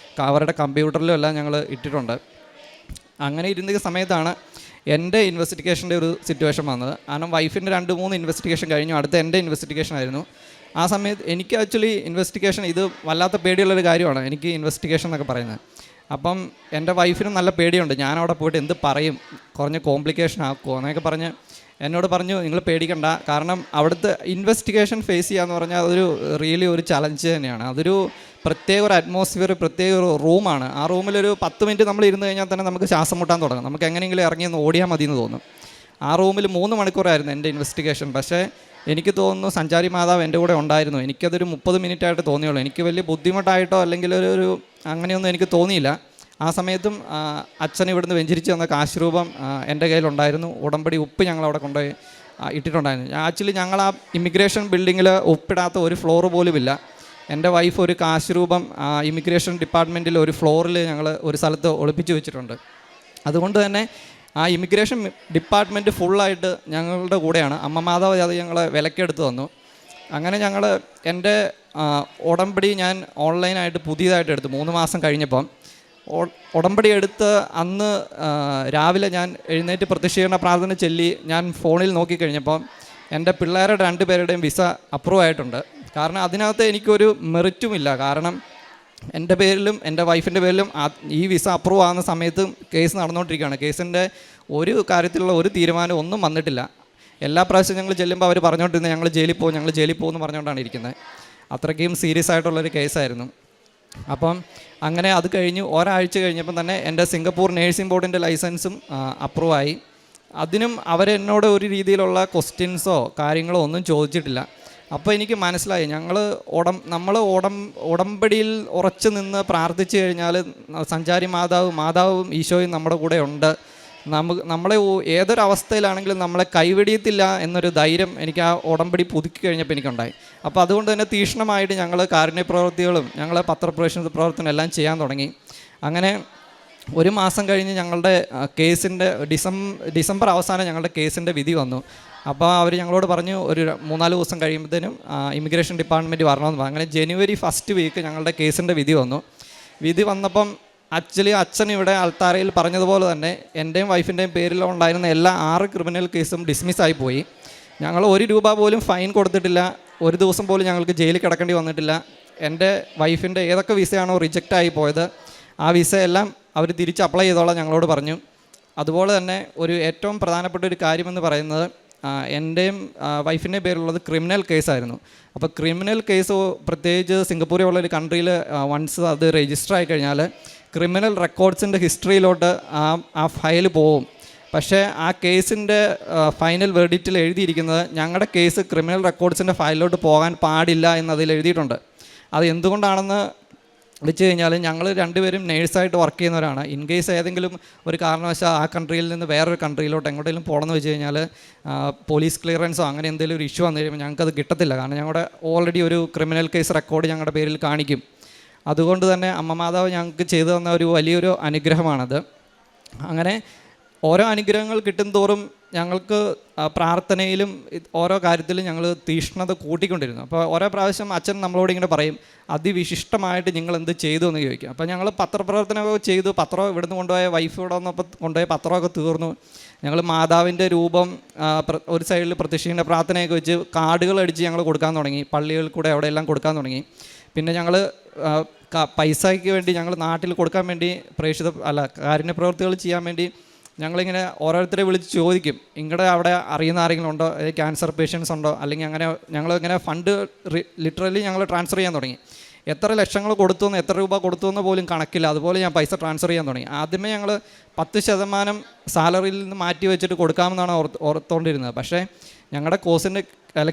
അവരുടെ കമ്പ്യൂട്ടറിലും എല്ലാം ഞങ്ങൾ ഇട്ടിട്ടുണ്ട്. അങ്ങനെ ഇരുന്ന സമയത്താണ് എൻ്റെ ഇൻവെസ്റ്റിഗേഷൻ്റെ ഒരു സിറ്റുവേഷൻ വന്നത്. കാരണം വൈഫിൻ്റെ 2-3 ഇൻവെസ്റ്റിഗേഷൻ കഴിഞ്ഞു, അടുത്ത എൻ്റെ ഇൻവെസ്റ്റിഗേഷൻ ആയിരുന്നു. ആ സമയത്ത് എനിക്ക് ആക്ച്വലി ഇൻവെസ്റ്റിഗേഷൻ ഇത് വല്ലാത്ത പേടിയുള്ളൊരു കാര്യമാണ്, എനിക്ക് ഇൻവെസ്റ്റിഗേഷൻ എന്നൊക്കെ പറയുന്നത്. അപ്പം എൻ്റെ വൈഫിനും നല്ല പേടിയുണ്ട്, ഞാനവിടെ പോയിട്ട് എന്ത് പറയും, കുറഞ്ഞ കോംപ്ലിക്കേഷൻ ആക്കുമോ എന്നൊക്കെ പറഞ്ഞ് എന്നോട് പറഞ്ഞു, നിങ്ങൾ പേടിക്കണ്ട, കാരണം അവിടുത്തെ ഇൻവെസ്റ്റിഗേഷൻ ഫേസ് ചെയ്യാന്ന് പറഞ്ഞാൽ അതൊരു റിയലി ഒരു ചലഞ്ച് തന്നെയാണ്. അതൊരു പ്രത്യേക ഒരു അറ്റ്മോസ്ഫിയർ, പ്രത്യേക ഒരു റൂമാണ്. ആ റൂമിലൊരു 10 മിനിറ്റ് നമ്മൾ ഇരുന്ന് കഴിഞ്ഞാൽ തന്നെ നമുക്ക് ശ്വാസം മുട്ടാൻ തുടങ്ങും, നമുക്ക് എങ്ങനെയെങ്കിലും ഇറങ്ങി ഒന്ന് ഓടിയാൽ മതി എന്ന് തോന്നും. ആ റൂമിൽ 3 മണിക്കൂറായിരുന്നു എൻ്റെ ഇൻവെസ്റ്റിഗേഷൻ. പക്ഷേ എനിക്ക് തോന്നുന്നു സഞ്ചാരി മാതാവ് എൻ്റെ കൂടെ ഉണ്ടായിരുന്നു. എനിക്കതൊരു 30 മിനിറ്റായിട്ട് തോന്നിയുള്ളൂ. എനിക്ക് വലിയ ബുദ്ധിമുട്ടായിട്ടോ അല്ലെങ്കിൽ ഒരു അങ്ങനെയൊന്നും എനിക്ക് തോന്നിയില്ല. ആ സമയത്തും അച്ഛൻ ഇവിടുന്ന് വെഞ്ചരിച്ച് തന്ന കാശ് രൂപം എൻ്റെ കയ്യിലുണ്ടായിരുന്നു. ഉടമ്പടി ഉപ്പ് ഞങ്ങളവിടെ കൊണ്ടുപോയി ഇട്ടിട്ടുണ്ടായിരുന്നു. ആക്ച്വലി ഞങ്ങൾ ആ ഇമിഗ്രേഷൻ ബിൽഡിങ്ങിൽ ഉപ്പിടാത്ത ഒരു ഫ്ലോർ പോലുമില്ല. എൻ്റെ വൈഫ് ഒരു കാശ് രൂപം ഇമിഗ്രേഷൻ ഡിപ്പാർട്ട്മെൻറ്റിൽ ഒരു ഫ്ലോറിൽ ഞങ്ങൾ ഒരു സ്ഥലത്ത് ഒളിപ്പിച്ച് വെച്ചിട്ടുണ്ട്. അതുകൊണ്ട് തന്നെ ആ ഇമിഗ്രേഷൻ ഡിപ്പാർട്ട്മെൻറ്റ് ഫുള്ളായിട്ട് ഞങ്ങളുടെ കൂടെയാണ്. അമ്മ മാതാവ് അത് ഞങ്ങളെ വിലക്കെടുത്ത് തന്നു. അങ്ങനെ എൻ്റെ ഉടമ്പടി ഞാൻ ഓൺലൈനായിട്ട് പുതിയതായിട്ട് എടുത്തു. 3 മാസം കഴിഞ്ഞപ്പം ഉടമ്പടി എടുത്ത് അന്ന് രാവിലെ ഞാൻ എഴുന്നേറ്റ് പ്രത്യക്ഷീകരണ പ്രാർത്ഥന ചൊല്ലി ഞാൻ ഫോണിൽ നോക്കിക്കഴിഞ്ഞപ്പം എൻ്റെ പിള്ളേരുടെ 2 പേരുടെയും വിസ അപ്രൂവ് ആയിട്ടുണ്ട്. കാരണം അതിനകത്ത് എനിക്കൊരു മെറിറ്റുമില്ല. കാരണം എൻ്റെ പേരിലും എൻ്റെ വൈഫിൻ്റെ പേരിലും ഈ വിസ അപ്രൂവ് ആകുന്ന സമയത്തും കേസ് നടന്നുകൊണ്ടിരിക്കുകയാണ്. കേസിൻ്റെ ഒരു കാര്യത്തിലുള്ള ഒരു തീരുമാനം ഒന്നും വന്നിട്ടില്ല. എല്ലാ പ്രാവശ്യം ഞങ്ങൾ ചെല്ലുമ്പോൾ അവർ പറഞ്ഞുകൊണ്ടിരുന്നത് ഞങ്ങൾ ജയിലിൽ പോകും എന്ന് പറഞ്ഞുകൊണ്ടാണ് ഇരിക്കുന്നത്. അത്രയ്ക്കും സീരിയസ് ആയിട്ടുള്ളൊരു കേസായിരുന്നു. അപ്പം അങ്ങനെ അത് കഴിഞ്ഞ് ഒരാഴ്ച കഴിഞ്ഞപ്പം തന്നെ എൻ്റെ സിംഗപ്പൂർ നേഴ്സിംഗ് ബോർഡിൻ്റെ ലൈസൻസും അപ്രൂവായി. അതിനും അവരെന്നോട് ഒരു രീതിയിലുള്ള ക്വസ്റ്റ്യൻസോ കാര്യങ്ങളോ ഒന്നും ചോദിച്ചിട്ടില്ല. അപ്പോൾ എനിക്ക് മനസ്സിലായി നമ്മൾ ഉടമ്പടിയിൽ ഉറച്ചു നിന്ന് പ്രാർത്ഥിച്ചു കഴിഞ്ഞാൽ സഞ്ചാരി മാതാവും ഈശോയും നമ്മുടെ കൂടെ ഉണ്ട്. നമ്മളെ ഏതൊരവസ്ഥയിലാണെങ്കിലും നമ്മളെ കൈവെടിയത്തില്ല എന്നൊരു ധൈര്യം എനിക്ക് ആ ഉടമ്പടി പുതുക്കി കഴിഞ്ഞപ്പോൾ എനിക്കുണ്ടായി. അപ്പോൾ അതുകൊണ്ട് തന്നെ തീക്ഷ്ണമായിട്ട് ഞങ്ങൾ കാരുണ്യ പ്രവൃത്തികളും ഞങ്ങൾ പത്രപ്രവേശന പ്രവർത്തനം എല്ലാം ചെയ്യാൻ തുടങ്ങി. അങ്ങനെ 1 മാസം കഴിഞ്ഞ് ഞങ്ങളുടെ കേസിൻ്റെ ഡിസംബർ അവസാനം ഞങ്ങളുടെ കേസിൻ്റെ വിധി വന്നു. അപ്പോൾ അവർ ഞങ്ങളോട് പറഞ്ഞു ഒരു 3-4 ദിവസം കഴിയുമ്പോഴത്തേനും ഇമിഗ്രേഷൻ ഡിപ്പാർട്ട്മെൻറ്റ് വരണമെന്ന് പറഞ്ഞു. അങ്ങനെ ജനുവരി 1st വീക്ക് ഞങ്ങളുടെ കേസിൻ്റെ വിധി വന്നു. വിധി വന്നപ്പം ആക്ച്വലി അച്ഛൻ ഇവിടെ അൾത്താരയിൽ പറഞ്ഞതുപോലെ തന്നെ എൻ്റെയും വൈഫിൻ്റെയും പേരിലുണ്ടായിരുന്ന എല്ലാ 6 ക്രിമിനൽ കേസും ഡിസ്മിസ്സായി പോയി. ഞങ്ങൾ 1 രൂപ പോലും ഫൈൻ കൊടുത്തിട്ടില്ല. 1 ദിവസം പോലും ഞങ്ങൾക്ക് ജയിലിൽ കിടക്കേണ്ടി വന്നിട്ടില്ല. എൻ്റെ വൈഫിൻ്റെ ഏതൊക്കെ വിസയാണോ റിജക്റ്റായി പോയത് ആ വിസയെല്ലാം അവർ തിരിച്ച് അപ്ലൈ ചെയ്തോളാം ഞങ്ങളോട് പറഞ്ഞു. അതുപോലെ തന്നെ ഒരു ഏറ്റവും പ്രധാനപ്പെട്ട ഒരു കാര്യമെന്ന് പറയുന്നത് എൻ്റെയും വൈഫിൻ്റെയും പേരിലുള്ളത് ക്രിമിനൽ കേസായിരുന്നു. അപ്പോൾ ക്രിമിനൽ കേസ് പ്രത്യേകിച്ച് സിംഗപ്പൂരിൽ ഉള്ളൊരു കൺട്രിയിൽ വൺസ് അത് രജിസ്റ്റർ ആയി കഴിഞ്ഞാൽ ക്രിമിനൽ റെക്കോർഡ്സിൻ്റെ ഹിസ്റ്ററിയിലോട്ട് ആ ഫയൽ പോവും. പക്ഷേ ആ കേസിൻ്റെ ഫൈനൽ വെർഡിക്റ്റിൽ എഴുതിയിരിക്കുന്നത് ഞങ്ങളുടെ കേസ് ക്രിമിനൽ റെക്കോർഡ്സിൻ്റെ ഫയലിലോട്ട് പോകാൻ പാടില്ല എന്നതിൽ എഴുതിയിട്ടുണ്ട്. അത് എന്തുകൊണ്ടാണെന്ന് വെച്ച് കഴിഞ്ഞാൽ ഞങ്ങൾ രണ്ടുപേരും നേഴ്സായിട്ട് വർക്ക് ചെയ്യുന്നവരാണ്. ഇൻ കേസ് ഏതെങ്കിലും ഒരു കാരണവശാൽ ആ കൺട്രിയിൽ നിന്ന് വേറൊരു കൺട്രിയിലോട്ട് എങ്ങോട്ടെങ്കിലും പോകണമെന്ന് വെച്ച് കഴിഞ്ഞാൽ പോലീസ് ക്ലിയറൻസോ അങ്ങനെ എന്തെങ്കിലും ഒരു ഇഷ്യൂ വന്നു കഴിയുമ്പോൾ ഞങ്ങൾക്കത് കിട്ടത്തില്ല. കാരണം ഞങ്ങളുടെ ഓൾറെഡി ഒരു ക്രിമിനൽ കേസ് റെക്കോർഡ് ഞങ്ങളുടെ പേരിൽ കാണിക്കും. അതുകൊണ്ട് തന്നെ അമ്മ മാതാവ് ഞങ്ങൾക്ക് ചെയ്തു തന്ന ഒരു വലിയൊരു അനുഗ്രഹമാണത്. അങ്ങനെ ഓരോ അനുഗ്രഹങ്ങൾ കിട്ടും തോറും ഞങ്ങൾക്ക് പ്രാർത്ഥനയിലും ഓരോ കാര്യത്തിലും ഞങ്ങൾ തീഷ്ണത കൂട്ടിക്കൊണ്ടിരുന്നു. അപ്പോൾ ഓരോ പ്രാവശ്യം അച്ഛൻ നമ്മളോട് ഇങ്ങനെ പറയും, അതിവിശിഷ്ടമായിട്ട് നിങ്ങൾ എന്ത് ചെയ്തു എന്ന് ചോദിക്കും. അപ്പോൾ ഞങ്ങൾ പത്രപ്രവർത്തനമൊക്കെ ചെയ്തു. പത്രം ഇവിടുന്ന് കൊണ്ടുപോയ വൈഫ് ഇവിടെ വന്നപ്പോൾ കൊണ്ടുപോയ പത്രമൊക്കെ തീർന്നു. ഞങ്ങൾ മാതാവിൻ്റെ രൂപം ഒരു സൈഡിൽ പ്രത്യക്ഷീൻ്റെ പ്രാർത്ഥനയൊക്കെ വെച്ച് കാർഡുകൾ അടിച്ച് ഞങ്ങൾ കൊടുക്കാൻ തുടങ്ങി. പള്ളികളിൽ കൂടെ അവിടെയെല്ലാം കൊടുക്കാൻ തുടങ്ങി. പിന്നെ ഞങ്ങൾ പൈസയ്ക്ക് വേണ്ടി ഞങ്ങൾ നാട്ടിൽ കൊടുക്കാൻ വേണ്ടി കാരുണ്യ പ്രവൃത്തികൾ ചെയ്യാൻ വേണ്ടി ഞങ്ങളിങ്ങനെ ഓരോരുത്തരെ വിളിച്ച് ചോദിക്കും, നിങ്ങളുടെ അവിടെ അറിയുന്ന ആരെങ്കിലും ഉണ്ടോ, ക്യാൻസർ പേഷ്യൻസ് ഉണ്ടോ, അല്ലെങ്കിൽ അങ്ങനെ ഞങ്ങളിങ്ങനെ ഫണ്ട് ലിറ്ററലി ഞങ്ങൾ ട്രാൻസ്ഫർ ചെയ്യാൻ തുടങ്ങി. എത്ര ലക്ഷങ്ങൾ കൊടുത്തു എന്ന്, എത്ര രൂപ കൊടുത്തു എന്ന് പോലും കണക്കില്ല. അതുപോലെ ഞാൻ പൈസ ട്രാൻസ്ഫർ ചെയ്യാൻ തുടങ്ങി. ആദ്യമേ ഞങ്ങൾ 10% സാലറിയിൽ നിന്ന് മാറ്റി വെച്ചിട്ട് കൊടുക്കാമെന്നാണ് ഓർത്തുകൊണ്ടിരുന്നത്. പക്ഷേ ഞങ്ങളുടെ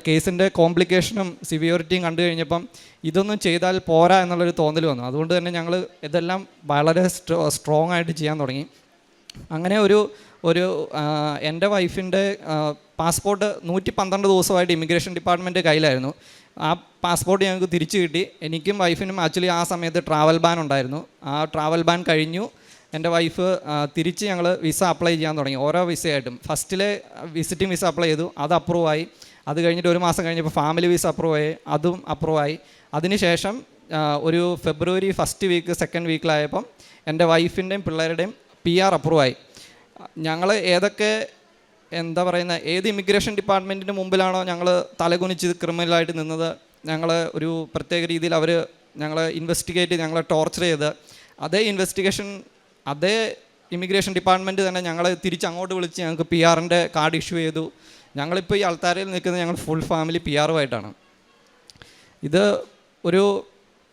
കേസിൻ്റെ കോംപ്ലിക്കേഷനും സിവിയോറിറ്റിയും കണ്ടു കഴിഞ്ഞപ്പം ഇതൊന്നും ചെയ്താൽ പോരാ എന്നുള്ളൊരു തോന്നൽ വന്നു. അതുകൊണ്ട് തന്നെ ഞങ്ങൾ ഇതെല്ലാം വളരെ സ്ട്രോങ് ആയിട്ട് ചെയ്യാൻ തുടങ്ങി. അങ്ങനെ ഒരു എൻ്റെ വൈഫിൻ്റെ പാസ്പോർട്ട് 112 ദിവസമായിട്ട് ഇമിഗ്രേഷൻ ഡിപ്പാർട്ട്മെൻറ്റ് കയ്യിലായിരുന്നു. ആ പാസ്പോർട്ട് ഞങ്ങൾക്ക് തിരിച്ചു കിട്ടി. എനിക്കും വൈഫിനും ആക്ച്വലി ആ സമയത്ത് ട്രാവൽ ബാൻ ഉണ്ടായിരുന്നു. ആ ട്രാവൽ ബാൻ കഴിഞ്ഞു. എൻ്റെ വൈഫ് തിരിച്ച് ഞങ്ങൾ വിസ അപ്ലൈ ചെയ്യാൻ തുടങ്ങി. ഓരോ വിസയായിട്ടും ഫസ്റ്റിലെ വിസിറ്റിംഗ് വിസ അപ്ലൈ ചെയ്തു, അത് അപ്രൂവ് ആയി. അത് കഴിഞ്ഞിട്ട് 1 മാസം കഴിഞ്ഞപ്പോൾ ഫാമിലി വിസ അപ്രൂവ് ആയി, അതും അപ്രൂവ് ആയി. അതിനുശേഷം ഒരു ഫെബ്രുവരി 1st വീക്ക് 2nd വീക്കിലായപ്പം എൻ്റെ വൈഫിൻ്റെയും പിള്ളേരുടെയും PR അപ്രൂവായി. ഞങ്ങൾ ഏത് ഇമിഗ്രേഷൻ ഡിപ്പാർട്ട്മെൻറ്റിൻ്റെ മുമ്പിലാണോ ഞങ്ങൾ തലകുനിച്ച് ക്രിമിനലായിട്ട് നിന്നത്, ഞങ്ങൾ ഒരു പ്രത്യേക രീതിയിൽ അവർ ഞങ്ങളെ ഇൻവെസ്റ്റിഗേറ്റ് ചെയ്ത് ഞങ്ങളെ ടോർച്ചർ ചെയ്ത് അതേ ഇമിഗ്രേഷൻ ഡിപ്പാർട്ട്മെൻറ്റ് തന്നെ ഞങ്ങളെ തിരിച്ചങ്ങോട്ട് വിളിച്ച് ഞങ്ങൾക്ക് PR-ൻ്റെ കാർഡ് ഇഷ്യൂ ചെയ്തു. ഞങ്ങളിപ്പോൾ ഈ അൾത്താരയിൽ നിൽക്കുന്നത് ഞങ്ങൾ ഫുൾ ഫാമിലി PR-ഉമായിട്ടാണ്. ഇത് ഒരു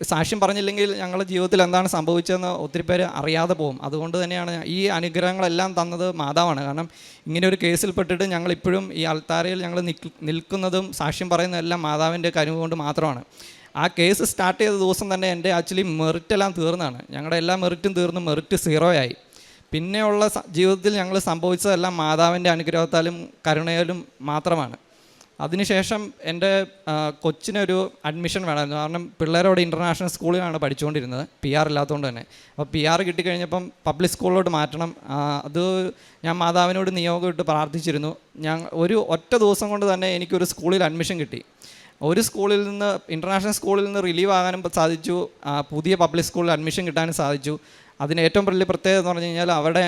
സാക്ഷ്യം പറഞ്ഞില്ലെങ്കിൽ ഞങ്ങളുടെ ജീവിതത്തിൽ എന്താണ് സംഭവിച്ചതെന്ന് ഒത്തിരി പേര് അറിയാതെ പോകും. അതുകൊണ്ട് തന്നെയാണ് ഈ അനുഗ്രഹങ്ങളെല്ലാം തന്നത് മാതാവാണ്. കാരണം ഇങ്ങനെ ഒരു കേസിൽപ്പെട്ടിട്ട് ഞങ്ങളിപ്പോഴും ഈ അൾത്താരയിൽ ഞങ്ങൾ നിൽക്കുന്നതും സാക്ഷ്യം പറയുന്നതെല്ലാം മാതാവിൻ്റെ കരുവ് കൊണ്ട് മാത്രമാണ്. ആ കേസ് സ്റ്റാർട്ട് ചെയ്ത ദിവസം തന്നെ എൻ്റെ ആക്ച്വലി മെറിറ്റെല്ലാം തീർന്നതാണ്. ഞങ്ങളുടെ എല്ലാ മെറിറ്റും തീർന്ന് മെറിറ്റ് 0 ആയി. പിന്നെയുള്ള ജീവിതത്തിൽ ഞങ്ങൾ സംഭവിച്ചതെല്ലാം മാതാവിൻ്റെ അനുഗ്രഹത്താലും കരുണയാലും മാത്രമാണ്. അതിനുശേഷം എൻ്റെ കൊച്ചിനൊരു അഡ്മിഷൻ വേണമായിരുന്നു. കാരണം പിള്ളേരോട് ഇൻ്റർനാഷണൽ സ്കൂളിലാണ് പഠിച്ചുകൊണ്ടിരുന്നത്, PR ഇല്ലാത്തതുകൊണ്ട് തന്നെ. അപ്പോൾ PR കിട്ടിക്കഴിഞ്ഞപ്പം പബ്ലിക് സ്കൂളിലോട്ട് മാറ്റണം. അത് ഞാൻ മാതാവിനോട് നിയോഗം ഇട്ട് പ്രാർത്ഥിച്ചിരുന്നു. ഒറ്റ ദിവസം കൊണ്ട് തന്നെ എനിക്കൊരു സ്കൂളിൽ അഡ്മിഷൻ കിട്ടി. ഒരു സ്കൂളിൽ നിന്ന്, ഇൻ്റർനാഷണൽ സ്കൂളിൽ നിന്ന് റിലീവ് ആകാനും സാധിച്ചു, പുതിയ പബ്ലിക് സ്കൂളിൽ അഡ്മിഷൻ കിട്ടാനും സാധിച്ചു. അതിന് ഏറ്റവും വലിയ പ്രത്യേകത എന്ന് പറഞ്ഞു കഴിഞ്ഞാൽ അവിടെ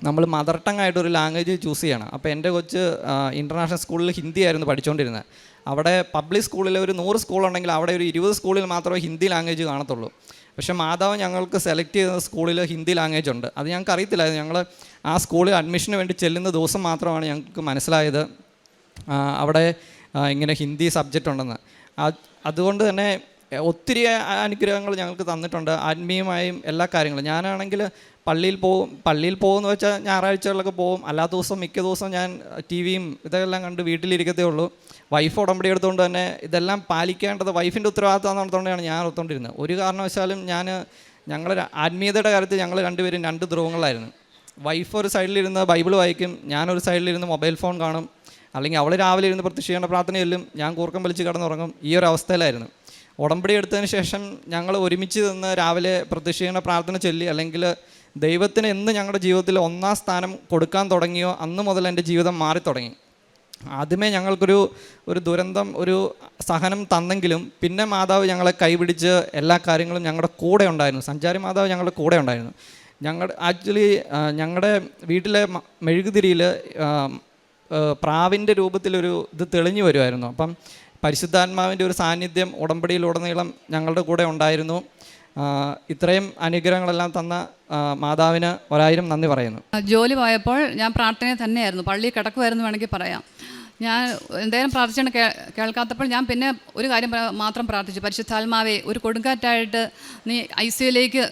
നമ്മൾ മദർ ടങ് ആയിട്ടൊരു ലാംഗ്വേജ് ചൂസ് ചെയ്യണം. അപ്പോൾ എൻ്റെ കൊച്ച് ഇൻ്റർനാഷണൽ സ്കൂളിൽ ഹിന്ദി ആയിരുന്നു പഠിച്ചുകൊണ്ടിരുന്നത്. അവിടെ പബ്ലിക് സ്കൂളിൽ ഒരു 100 സ്കൂളുണ്ടെങ്കിൽ അവിടെ ഒരു 20 സ്കൂളിൽ മാത്രമേ ഹിന്ദി ലാംഗ്വേജ് കാണത്തുള്ളൂ. പക്ഷേ മാതാവ് ഞങ്ങൾക്ക് സെലക്ട് ചെയ്യുന്ന സ്കൂളിൽ ഹിന്ദി ലാംഗ്വേജ് ഉണ്ട്. അത് ഞങ്ങൾക്ക് അറിയത്തില്ലായിരുന്നു. ഞങ്ങൾ ആ സ്കൂളിൽ അഡ്മിഷന് വേണ്ടി ചെല്ലുന്ന ദിവസം മാത്രമാണ് ഞങ്ങൾക്ക് മനസ്സിലായത് അവിടെ ഇങ്ങനെ ഹിന്ദി സബ്ജക്റ്റ് ഉണ്ടെന്ന്. അതുകൊണ്ട് തന്നെ ഒത്തിരി അനുഗ്രഹങ്ങൾ ഞങ്ങൾക്ക് തന്നിട്ടുണ്ട്, ആത്മീയമായും എല്ലാ കാര്യങ്ങളും. ഞാനാണെങ്കിൽ പള്ളിയിൽ പോകുമെന്ന് വെച്ചാൽ ഞായറാഴ്ചകളിലൊക്കെ പോകും. അല്ലാത്ത ദിവസം മിക്ക ദിവസം ഞാൻ TV-യും ഇതെല്ലാം കണ്ട് വീട്ടിലിരിക്കത്തേ ഉള്ളൂ. വൈഫ് ഉടമ്പടി എടുത്തുകൊണ്ട് തന്നെ ഇതെല്ലാം പാലിക്കേണ്ടത് വൈഫിൻ്റെ ഉത്തരവാദിത്തം നടത്തുകൊണ്ടാണ് ഞാൻ ഓർത്തുകൊണ്ടിരുന്നത്. ഒരു കാരണവശാലും ഞങ്ങളുടെ ആത്മീയതയുടെ കാര്യത്തിൽ ഞങ്ങൾ രണ്ടുപേരും 2 ധ്രുവങ്ങളായിരുന്നു. വൈഫ് ഒരു സൈഡിലിരുന്ന് ബൈബിൾ വായിക്കും, ഞാനൊരു സൈഡിലിരുന്ന് മൊബൈൽ ഫോൺ കാണും, അല്ലെങ്കിൽ അവൾ രാവിലെ ഇരുന്ന് പ്രത്യക്ഷീകരണ പ്രാർത്ഥന ചെല്ലും, ഞാൻ കൂർക്കം വലിച്ച് കിടന്നുറങ്ങും. ഈ ഒരു അവസ്ഥയിലായിരുന്നു. ഉടമ്പടി എടുത്തതിന് ശേഷം ഞങ്ങൾ ഒരുമിച്ച് നിന്ന് രാവിലെ പ്രത്യക്ഷീകരണ പ്രാർത്ഥന ചൊല്ലി, അല്ലെങ്കിൽ ദൈവത്തിന് എന്ന് ഞങ്ങളുടെ ജീവിതത്തിൽ 1ാം സ്ഥാനം കൊടുക്കാൻ തുടങ്ങിയോ അന്ന് മുതൽ എൻ്റെ ജീവിതം മാറിത്തുടങ്ങി. ആദ്യമേ ഞങ്ങൾക്കൊരു ദുരന്തം, ഒരു സഹനം തന്നെങ്കിലും പിന്നെ മാതാവ് ഞങ്ങളെ കൈപിടിച്ച് എല്ലാ കാര്യങ്ങളും ഞങ്ങളുടെ കൂടെ ഉണ്ടായിരുന്നു. സഞ്ചാരി മാതാവ് ഞങ്ങളുടെ കൂടെ ഉണ്ടായിരുന്നു. ഞങ്ങളുടെ വീട്ടിലെ മെഴുകുതിരിയിൽ പ്രാവിൻ്റെ രൂപത്തിലൊരു ഇത് തെളിഞ്ഞു വരുമായിരുന്നു. അപ്പം പരിശുദ്ധാത്മാവിൻ്റെ ഒരു സാന്നിധ്യം ഉടമ്പടിയിലുടനീളം ഞങ്ങളുടെ കൂടെ ഉണ്ടായിരുന്നു. ഇത്രയും അനുഗ്രഹങ്ങളെല്ലാം തന്ന മാതാവിന് 1000 നന്ദി പറയുന്നു. ജോലി പോയപ്പോൾ ഞാൻ പ്രാർത്ഥന തന്നെയായിരുന്നു, പള്ളിയിൽ കിടക്കുമായിരുന്നു വേണമെങ്കിൽ പറയാം. ഞാൻ എന്തെങ്കിലും പ്രാർത്ഥിച്ചാണ് കേൾക്കാത്തപ്പോൾ ഞാൻ പിന്നെ ഒരു കാര്യം മാത്രം പ്രാർത്ഥിച്ചു, പരിശുദ്ധാത്മാവേ ഒരു കൊടുങ്കാറ്റായിട്ട് നീ ICUയിലേക്ക്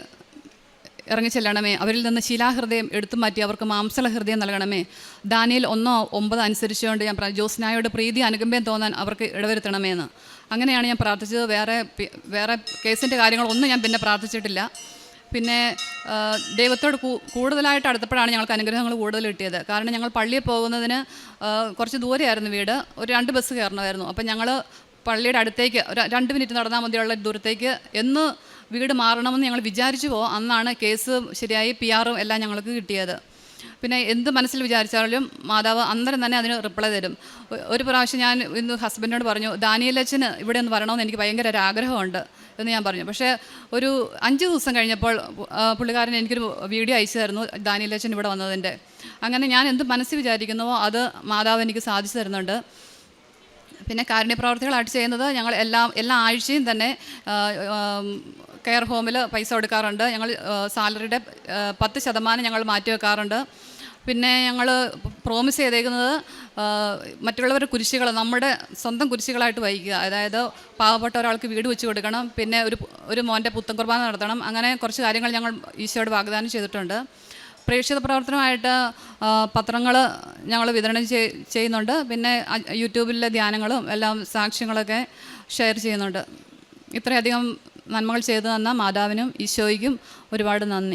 ഇറങ്ങിച്ചെല്ലണമേ, അവരിൽ നിന്ന് ശിലാഹൃദയം എടുത്തു മാറ്റി അവർക്ക് മാംസള ഹൃദയം നൽകണമേ. ദാനിയേൽ 1:9 അനുസരിച്ചുകൊണ്ട് ഞാൻ ജോസ്നായോട് പ്രീതി അനുകമ്പയും തോന്നാൻ അവർക്ക് ഇടവരുത്തണമേ എന്ന്. അങ്ങനെയാണ് ഞാൻ പ്രാർത്ഥിച്ചത്. വേറെ കേസിൻ്റെ കാര്യങ്ങളൊന്നും ഞാൻ പിന്നെ പ്രാർത്ഥിച്ചിട്ടില്ല. പിന്നെ ദൈവത്തോട് കൂടുതലായിട്ട് അടുത്തപ്പോഴാണ് ഞങ്ങൾക്ക് അനുഗ്രഹങ്ങൾ കൂടുതൽ കിട്ടിയത്. കാരണം ഞങ്ങൾ പള്ളിയിൽ പോകുന്നതിന് കുറച്ച് ദൂരെയായിരുന്നു വീട്, ഒരു 2 ബസ് കയറണമായിരുന്നു. അപ്പം ഞങ്ങൾ പള്ളിയുടെ അടുത്തേക്ക് ഒരു 2 മിനിറ്റ് നടന്നാൽ മതിയുള്ള ദൂരത്തേക്ക് എന്ന് വീട് മാറണമെന്ന് ഞങ്ങൾ വിചാരിച്ചു പോകും. അന്നാണ് കേസ് ശരിയായി PR എല്ലാം ഞങ്ങൾക്ക് കിട്ടിയത്. പിന്നെ എന്ത് മനസ്സിൽ വിചാരിച്ചാലും മാതാവ് അന്നേരം തന്നെ അതിന് റിപ്ലൈ തരും. ഒരു പ്രാവശ്യം ഞാൻ ഇന്ന് ഹസ്ബൻഡിനോട് പറഞ്ഞു, ദാനിയേലച്ചന് ഇവിടെ ഒന്ന് വരണമെന്ന് എനിക്ക് ഭയങ്കര ഒരു ആഗ്രഹമുണ്ട് എന്ന് ഞാൻ പറഞ്ഞു. പക്ഷേ ഒരു 5 ദിവസം കഴിഞ്ഞപ്പോൾ പുള്ളിക്കാരൻ എനിക്കൊരു വീഡിയോ അയച്ചു തരുന്നു ദാനിയേലച്ചൻ ഇവിടെ വന്നതിൻ്റെ. അങ്ങനെ ഞാൻ എന്ത് മനസ്സിൽ വിചാരിക്കുന്നുവോ അത് മാതാവ് എനിക്ക് സാധിച്ചു തരുന്നുണ്ട്. പിന്നെ കാരുണ്യപ്രവർത്തികളായിട്ട് ചെയ്യുന്നത് ഞങ്ങൾ എല്ലാ ആഴ്ചയും തന്നെ കെയർ ഹോമിൽ പൈസ കൊടുക്കാറുണ്ട്. ഞങ്ങൾ സാലറിയുടെ 10% ഞങ്ങൾ മാറ്റി വെക്കാറുണ്ട്. പിന്നെ ഞങ്ങൾ പ്രോമിസ് ചെയ്തേക്കുന്നത് മറ്റുള്ളവരുടെ കുരിശുകൾ നമ്മുടെ സ്വന്തം കുരിശുകളായിട്ട് വഹിക്കുക. അതായത് പാവപ്പെട്ട ഒരാൾക്ക് വീട് വെച്ച് കൊടുക്കണം, പിന്നെ ഒരു മോൻ്റെ പുത്തൻ കുർബാന നടത്തണം. അങ്ങനെ കുറച്ച് കാര്യങ്ങൾ ഞങ്ങൾ ഈശോയോട് വാഗ്ദാനം ചെയ്തിട്ടുണ്ട്. പ്രേക്ഷിത പ്രവർത്തനമായിട്ട് പത്രങ്ങൾ ഞങ്ങൾ വിതരണം ചെയ്യുന്നുണ്ട്. പിന്നെ യൂട്യൂബിലെ ധ്യാനങ്ങളും എല്ലാം സാക്ഷ്യങ്ങളൊക്കെ ഷെയർ ചെയ്യുന്നുണ്ട്. ഇത്രയധികം നന്മകൾ ചെയ്തു തന്ന മാതാവിനും ഈശോയ്ക്കും ഒരുപാട് നന്ദി.